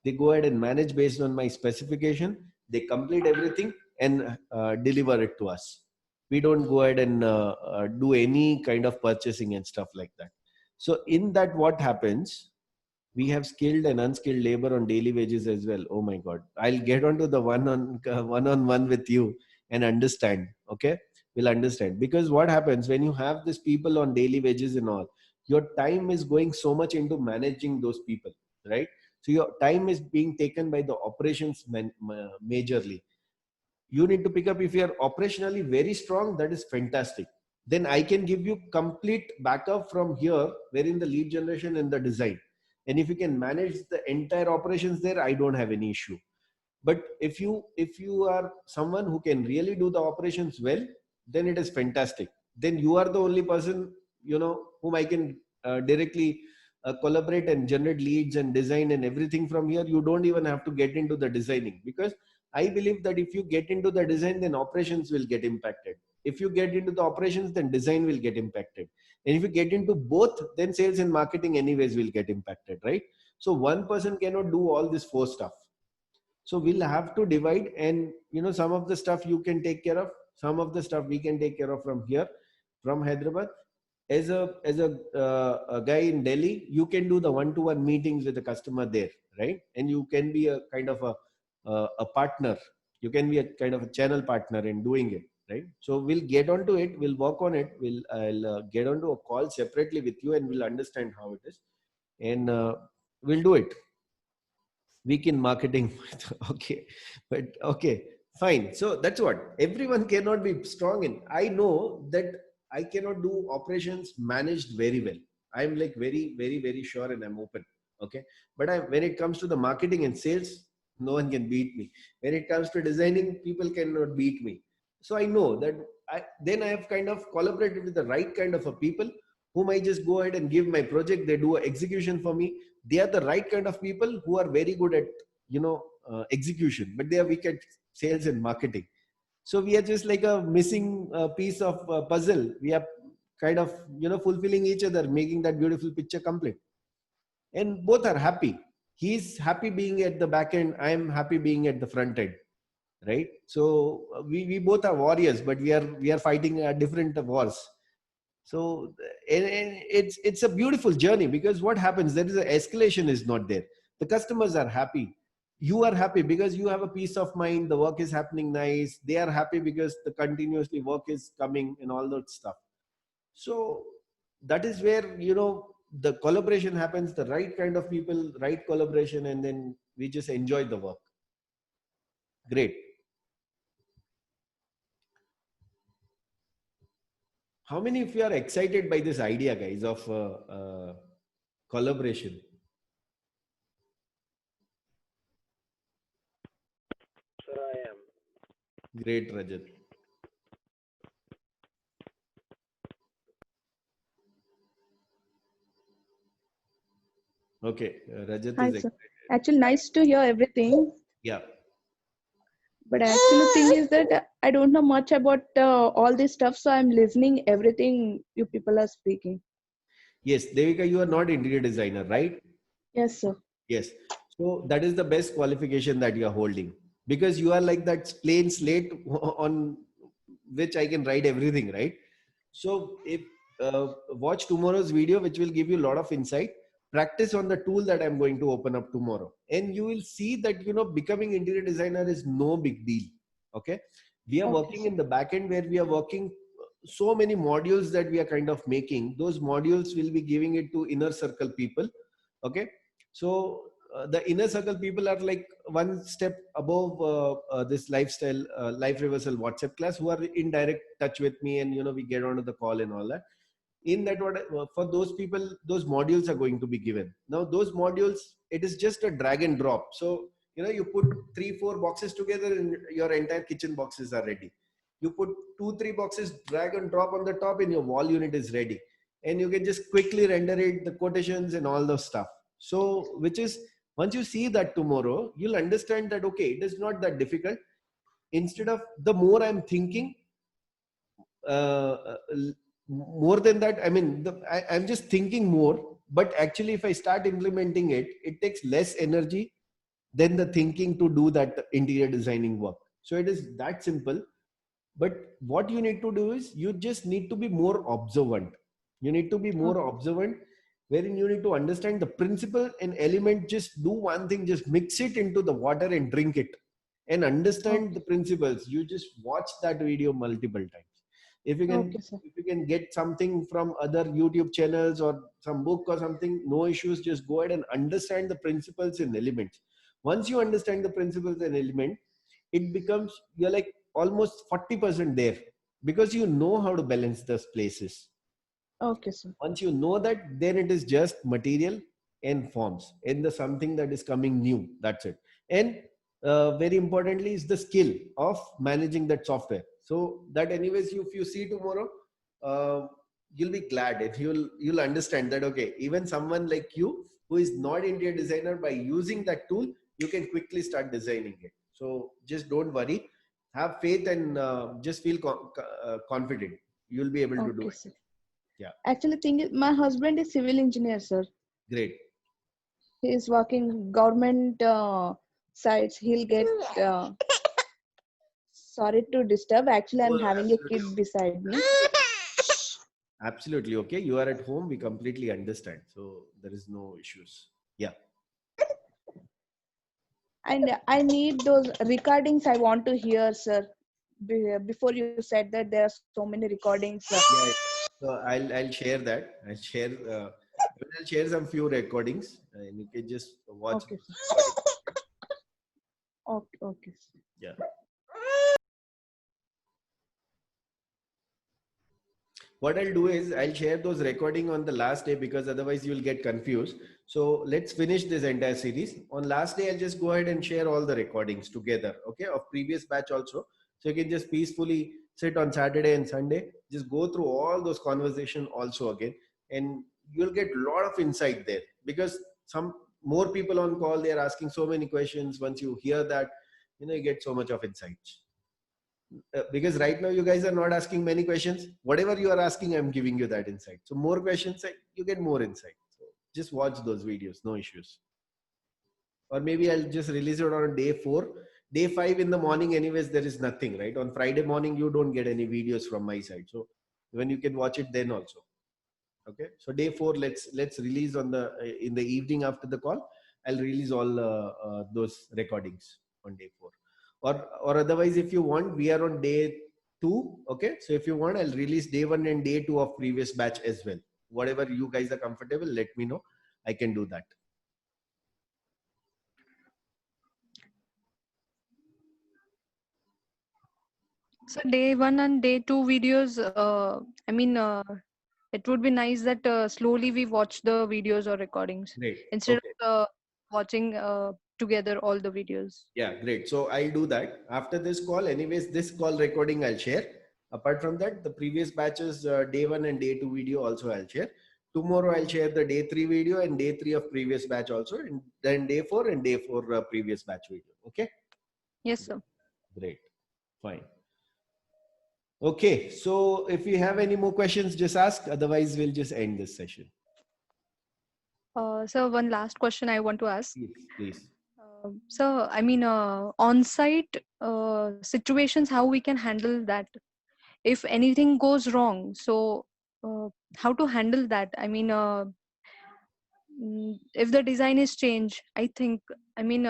They go ahead and manage based on my specification. They complete everything and deliver it to us. We don't go ahead and do any kind of purchasing and stuff like that. So in that, what happens? We have skilled and unskilled labor on daily wages as well. Oh my God. I'll get onto the one-on-one with you and understand. Okay. We'll understand, because what happens when you have these people on daily wages and all, your time is going so much into managing those people, right? So your time is being taken by the operations majorly. You need to pick up, if you are operationally very strong, that is fantastic. Then I can give you complete backup from here, wherein the lead generation and the design. And if you can manage the entire operations there, I don't have any issue. But if you are someone who can really do the operations well, then it is fantastic. Then you are the only person, whom I can directly collaborate and generate leads and design and everything from here. You don't even have to get into the designing, because I believe that if you get into the design, then operations will get impacted. If you get into the operations, then design will get impacted. And if you get into both, then sales and marketing anyways will get impacted, right? So one person cannot do all this four stuff. So we'll have to divide, and some of the stuff you can take care of, some of the stuff we can take care of from here, from Hyderabad. As a guy in Delhi, you can do the one-to-one meetings with the customer there, right? And you can be a kind of a partner. You can be a kind of a channel partner in doing it, right? So we'll get onto it. We'll work on it. I'll get onto a call separately with you, and we'll understand how it is, and we'll do it. Week in marketing. Okay, but okay, fine. So that's what everyone cannot be strong in. I know that I cannot do operations managed very well. I'm like very, very, very sure, and I'm open. Okay, but when it comes to the marketing and sales, no one can beat me. When it comes to designing, people cannot beat me. So I know that. Then I have kind of collaborated with the right kind of a people whom I just go ahead and give my project. They do execution for me. They are the right kind of people who are very good at execution, but they are weak at sales and marketing. So we are just like a missing piece of puzzle. We are kind of fulfilling each other, making that beautiful picture complete, and both are happy. He's happy being at the back end, I am happy being at the front end, right? So we both are warriors, but we are fighting different wars. So and it's a beautiful journey, because what happens, there is an escalation is not there. The customers are happy. You are happy because you have a peace of mind. The work is happening nice. They are happy because the continuously work is coming and all that stuff. So that is where, the collaboration happens, the right kind of people, right collaboration, and then we just enjoy the work. Great. How many of you are excited by this idea, guys, of collaboration? Sir, I am. Great, Rajat. Okay, Rajat Hi, is sir. excited. Actually, nice to hear everything. Yeah. But actually, thing is that I don't know much about all this stuff, so I'm listening everything you people are speaking. Yes, Devika, you are not interior designer, right? Yes, sir. Yes. So that is the best qualification that you are holding, because you are like that plain slate on which I can write everything, right? So if watch tomorrow's video, which will give you a lot of insight. Practice on the tool that I'm going to open up tomorrow, and you will see that becoming interior designer is no big deal. Okay, we are Okay, working in the back end, where we are working so many modules that we are kind of making. Those modules will be giving it to inner circle people. Okay, so the inner circle people are like one step above this lifestyle life reversal WhatsApp class, who are in direct touch with me, and we get onto the call and all that. In that, for those people, those modules are going to be given. Now those modules, it is just a drag and drop. So you put 3-4 boxes together, and your entire kitchen boxes are ready. You put 2-3 boxes, drag and drop on the top, and your wall unit is ready, and you can just quickly render it, the quotations and all those stuff. So which is, once you see that tomorrow, you'll understand that okay, it is not that difficult. Instead of the more I'm thinking, more than that, I mean, I'm just thinking more, but actually if I start implementing it, it takes less energy than the thinking to do that interior designing work. So it is that simple. But what you need to do is, you just need to be more observant. You need to be more observant, wherein you need to understand the principle and element. Just do one thing, just mix it into the water and drink it, and understand the principles. You just watch that video multiple times. If you can, if you can get something from other YouTube channels or some book or something, no issues. Just go ahead and understand the principles and elements. Once you understand the principles and element, it becomes, you're like almost 40% there, because you know how to balance those places. Okay, sir. Once you know that, then it is just material and forms and the something that is coming new. That's it. And very importantly is the skill of managing that software. So that anyways, if you see tomorrow, you'll be glad, if you'll understand that okay, even someone like you who is not interior designer, by using that tool, you can quickly start designing it. So just don't worry. Have faith and just feel confident. You'll be able to do Okay, it. sir. Yeah, Actually, thing is, my husband is civil engineer, sir. great. He is working government sites. He'll get. Sorry to disturb. Actually, I'm Oh, having a absolutely. kid beside me. Absolutely okay. You are at home. We completely understand. So there is no issues. Yeah. And I need those recordings. I want to hear, sir. Before you said that there are so many recordings. Yeah. So I'll share that. I'll share some few recordings, and you can just watch Okay, those sir. recordings. Okay, okay. Sir. Yeah. What I'll do is I'll share those recording on the last day, because otherwise you'll get confused. So let's finish this entire series. On last day, I'll just go ahead and share all the recordings together, okay, of previous batch also. So you can just peacefully sit on Saturday and Sunday, just go through all those conversation also again, and you'll get a lot of insight there, because some more people on call, they're asking so many questions. Once you hear that, you get so much of insights. Because right now you guys are not asking many questions. Whatever you are asking, I'm giving you that insight. So more questions, you get more insight. So just watch those videos, no issues. Or maybe I'll just release it on day 4. Day 5 in the morning, anyways, there is nothing, right? On Friday morning, you don't get any videos from my side. So when you can watch it then also. Okay. So day 4, let's release on the in the evening after the call. I'll release all those recordings on day 4. Or otherwise, if you want, we are on day 2. Okay. So if you want, I'll release day 1 and day 2 of previous batch as well. Whatever you guys are comfortable, let me know. I can do that. So day 1 and day 2 videos, I mean, it would be nice that slowly we watch the videos or recordings Great. instead Okay. of watching together all the videos. Yeah, great. So I'll do that after this call. Anyways, this call recording I'll share. Apart from that, the previous batches, day 1 and day 2 video also I'll share. Tomorrow I'll share the day 3 video and day 3 of previous batch also, and then day 4 and day 4 previous batch video. Okay, Yes, sir. great, fine. Okay, so if you have any more questions, just ask. Otherwise, we'll just end this session. So one last question I want to ask. Please, please. So I mean, on-site situations, how we can handle that if anything goes wrong? So how to handle that? I mean, if the design is changed, I think. I mean,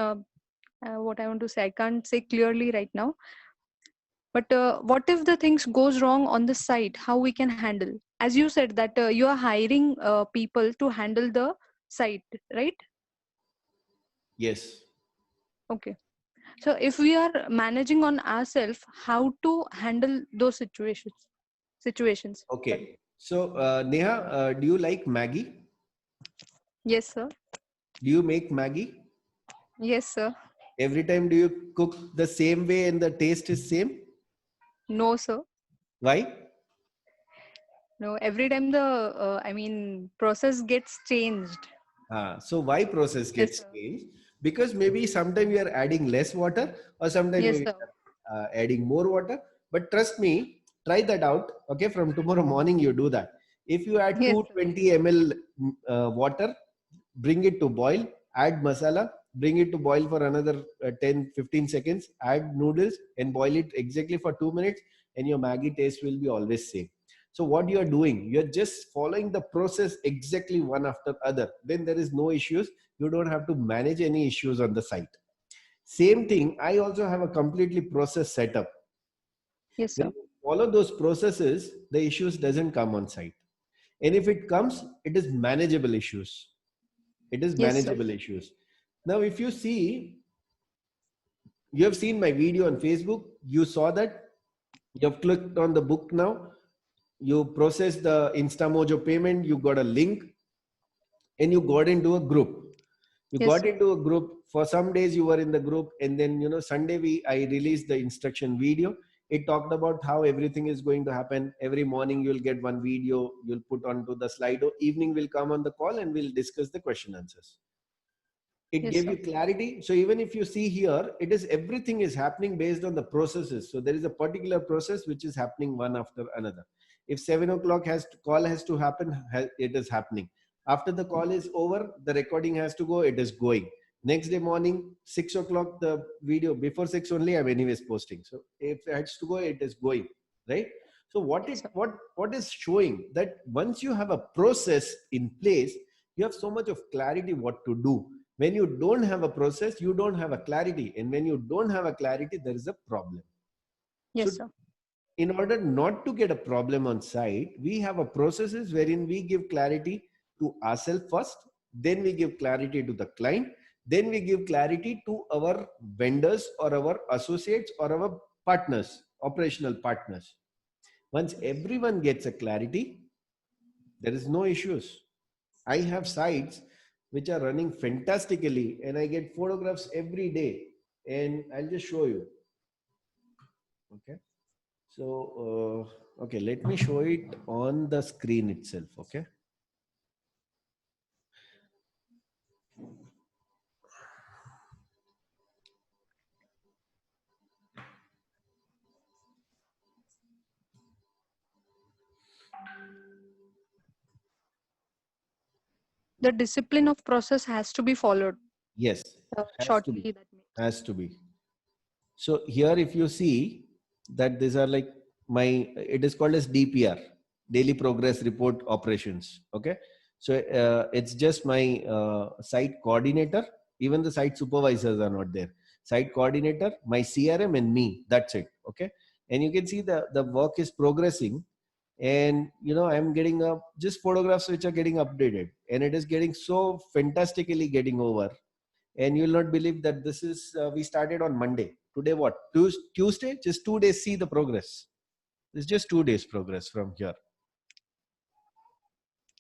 what I want to say, I can't say clearly right now. But what if the things goes wrong on the site? How we can handle? As you said that you are hiring people to handle the site, right? Yes. Okay. So if we are managing on ourselves, how to handle those situations? Situations. Sorry. Okay. So Neha, do you like Maggie? Yes, sir. Do you make Maggie? Yes, sir. Every time do you cook the same way and the taste is same? No, sir. Why? No. Every time the I mean process gets changed. So why process Yes, gets sir. changed? Because maybe sometime you are adding less water, or sometime Yes, you sir. are adding more water. But trust me, try that out. Okay, from tomorrow morning you do that. If you add Yes, sir. 220 ml water, bring it to boil, add masala, bring it to boil for another 10-15 seconds, add noodles and boil it exactly for 2 minutes, and your Maggi taste will be always same. So what you are doing, you're just following the process exactly one after other. Then there is no issues. You don't have to manage any issues on the site. Same thing, I also have a completely process setup. Yes, When sir. you follow those processes, the issues doesn't come on site. And if it comes, it is manageable issues. It is Yes, sir. manageable issues. Now, if you see, you have seen my video on Facebook, you saw that, you have clicked on the book now, you process the InstaMojo payment, you got a link, and you got into a group. You Yes, got sir. into a group. For some days you were in the group, and then Sunday I released the instruction video. It talked about how everything is going to happen. Every morning you'll get one video, you'll put onto the Slido. Evening will come on the call and we'll discuss the question answers. It Yes, gave sir. you clarity. So even if you see here, it is everything is happening based on the processes. So there is a particular process which is happening one after another. If 7 o'clock call has to happen, it is happening. After the call is over, the recording has to go, it is going. Next day morning, 6 o'clock, the video before 6 only, I'm anyways posting. So if it has to go, it is going, right? So Yes, sir. what is showing that once you have a process in place, you have so much of clarity what to do. When you don't have a process, you don't have a clarity. And when you don't have a clarity, there is a problem. So Yes, sir. in order not to get a problem on site, we have a processes wherein we give clarity to ourselves first, then we give clarity to the client, then we give clarity to our vendors or our associates or our partners, operational partners. Once everyone gets a clarity, there is no issues. I have sites which are running fantastically and I get photographs every day, and I'll just show you. Okay. So, okay, let me show it on the screen itself. Okay. The discipline of process has to be followed. Yes, has to be, Shortly, that means. has to be. So here, if you see that these are like it is called as DPR, Daily Progress Report Operations. Okay. So it's just my site coordinator. Even the site supervisors are not there. Site coordinator, my CRM and me, that's it. Okay. And you can see the work is progressing, and I'm getting just photographs which are getting updated, and it is getting so fantastically getting over. And you will not believe that this is we started on Monday. Today what? Tuesday? Just 2 days, see the progress. It's just 2 days progress from here.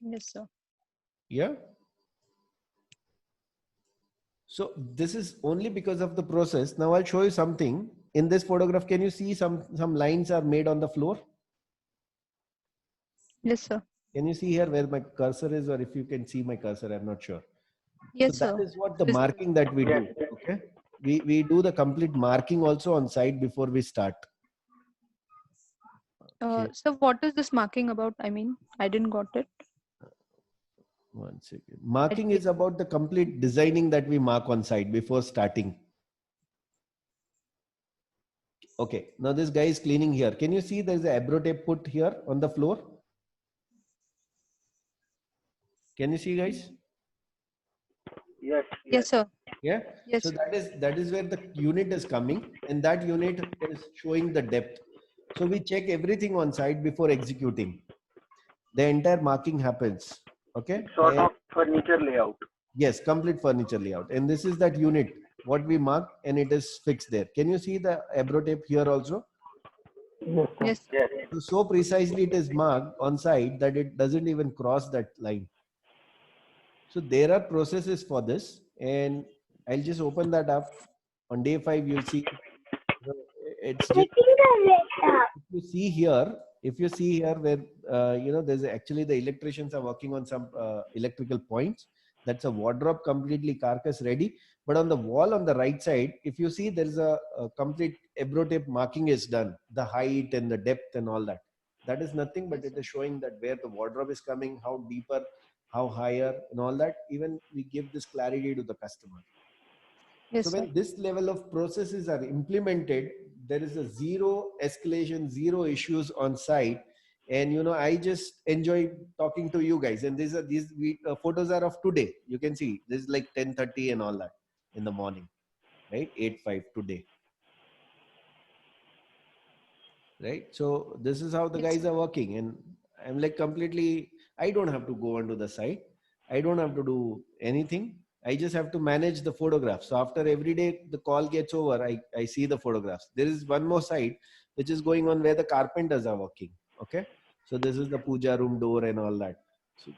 Yes, sir. Yeah. So this is only because of the process. Now I'll show you something. In this photograph, can you see some lines are made on the floor? Yes, sir. Can you see here where my cursor is, or if you can see my cursor, I'm not sure. Yes, So that sir. is what the Visible. marking that we do. Okay. We do the complete marking also on site before we start. Okay. So what is this marking about? I mean, I didn't got it. One second. Marking is about the complete designing that we mark on site before starting. Okay. Now this guy is cleaning here. Can you see there's a Abro tape put here on the floor? Can you see, guys? Yes. Yes, sir. Yeah. Yes, So sir. that is where the unit is coming, and that unit is showing the depth. So we check everything on site before executing. The entire marking happens. Okay. Sort of furniture layout. Yes, complete furniture layout. And this is that unit, what we mark, and it is fixed there. Can you see the Abro tape here also? Yes. Sir. Yes, sir. Yes. So precisely it is marked on site that it doesn't even cross that line. So there are processes for this, and I'll just open that up. On day 5, you'll see it's just, if you see here where there's actually the electricians are working on some electrical points. That's a wardrobe completely carcass ready. But on the wall on the right side, if you see, there's a complete Abro tape marking is done, the height and the depth and all that. That is nothing but it is showing that where the wardrobe is coming, how deeper, how higher, and all that. Even we give this clarity to the customer. Yes, So sir. when this level of processes are implemented, there is a zero escalation, zero issues on site. And I just enjoy talking to you guys. And these photos are of today. You can see this is like 10:30 and all that in the morning, right? 8:05 today, right? So this is how the Yes, guys sir. are working, and I'm like completely. I don't have to go onto the site. I don't have to do anything. I just have to manage the photographs. So after every day the call gets over, I see the photographs. There is one more site which is going on where the carpenters are working. Okay. So this is the puja room door and all that. So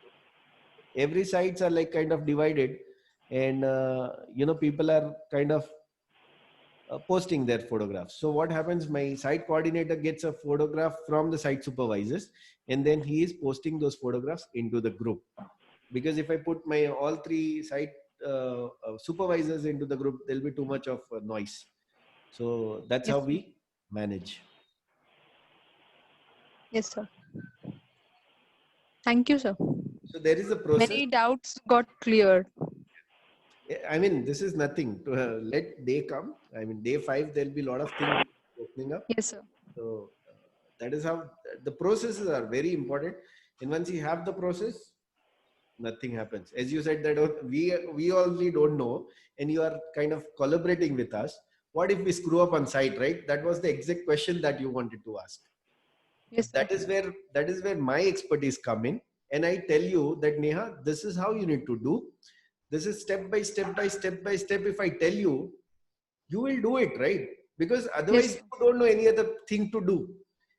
every sites are like kind of divided, and people are kind of posting their photographs. So what happens, my site coordinator gets a photograph from the site supervisors, and then he is posting those photographs into the group. Because if I put my all 3 site supervisors into the group, there'll be too much of noise. So that's Yes, how sir. we manage. Yes, sir. Thank you, sir. So there is a process. Many doubts got cleared. I mean, this is nothing. To let day come. I mean, day 5, there'll be a lot of things opening up. Yes, sir. So that is how the processes are very important. And once you have the process, nothing happens. As you said that we only don't know, and you are kind of collaborating with us. What if we screw up on site, right? That was the exact question that you wanted to ask. Yes, sir. That is where my expertise come in, and I tell you that Neha, this is how you need to do. This is step by step by step by step. If I tell you, you will do it, right? Because otherwise Yes, sir. you don't know any other thing to do.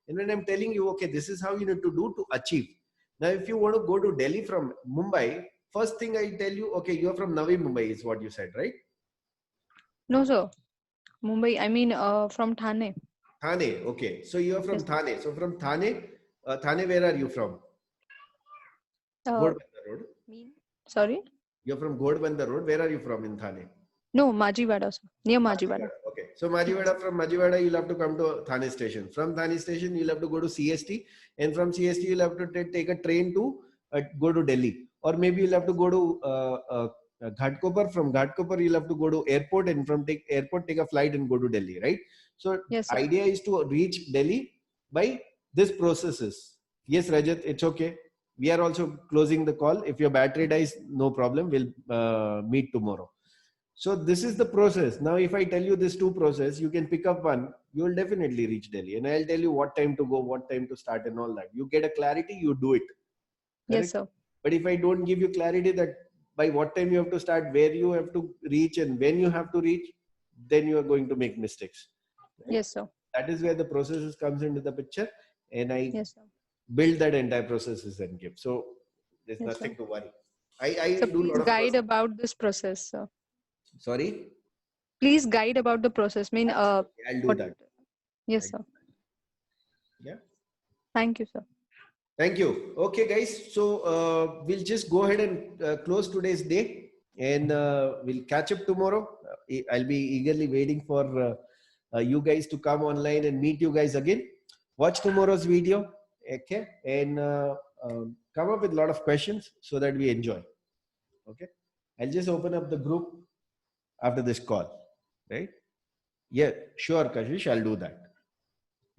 And when I'm telling you, okay, this is how you need to do to achieve. Now, if you want to go to Delhi from Mumbai, first thing I tell you, okay, you're from Navi Mumbai is what you said, right? No, sir. Mumbai, I mean, from Thane. Thane, okay. So you're from Yes, sir. Thane. So from Thane, Thane, where are you from? Uh, Ghodbanda Road. Sorry? You're from Ghodbanda Road. Where are you from in Thane? No, Majivada, sir. Near Majivada. Majivada. Okay. So Majivada, from Majivada, you'll have to come to Thane station. From Thane station, you'll have to go to CST. And from CST, you'll have to take a train to go to Delhi. Or maybe you'll have to go to Ghatkopar. From Ghatkopar, you'll have to go to airport. And from airport, take a flight and go to Delhi, right? So Yes, sir. idea is to reach Delhi by this processes. Yes, Rajat, it's okay. We are also closing the call. If your battery dies, no problem. We'll meet tomorrow. So this is the process. Now, if I tell you this 2 process, you can pick up one, you will definitely reach Delhi. And I'll tell you what time to go, what time to start and all that. You get a clarity, you do it. Yes, Correct? sir. But if I don't give you clarity that by what time you have to start, where you have to reach and when you have to reach, then you are going to make mistakes. Right? Yes, sir. That is where the processes comes into the picture. And I Yes, sir. build that entire processes and give. So there's Yes, nothing sir. to worry. I So do a please lot of guide about this process, sir. Sorry? Please guide about the process. Mean, I'll do what? that. Yes, sir. Yeah. Thank you, sir. Thank you. Okay, guys. So we'll just go ahead and close today's day, and we'll catch up tomorrow. I'll be eagerly waiting for you guys to come online and meet you guys again. Watch tomorrow's video, okay, and come up with a lot of questions so that we enjoy. Okay, I'll just open up the group after this call, right? Yeah, sure, Kashish. I'll do that.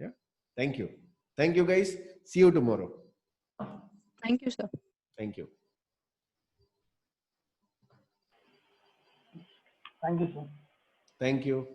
Yeah. Thank you. Thank you, guys. See you tomorrow. Thank you, sir. Thank you. Thank you, sir. Thank you.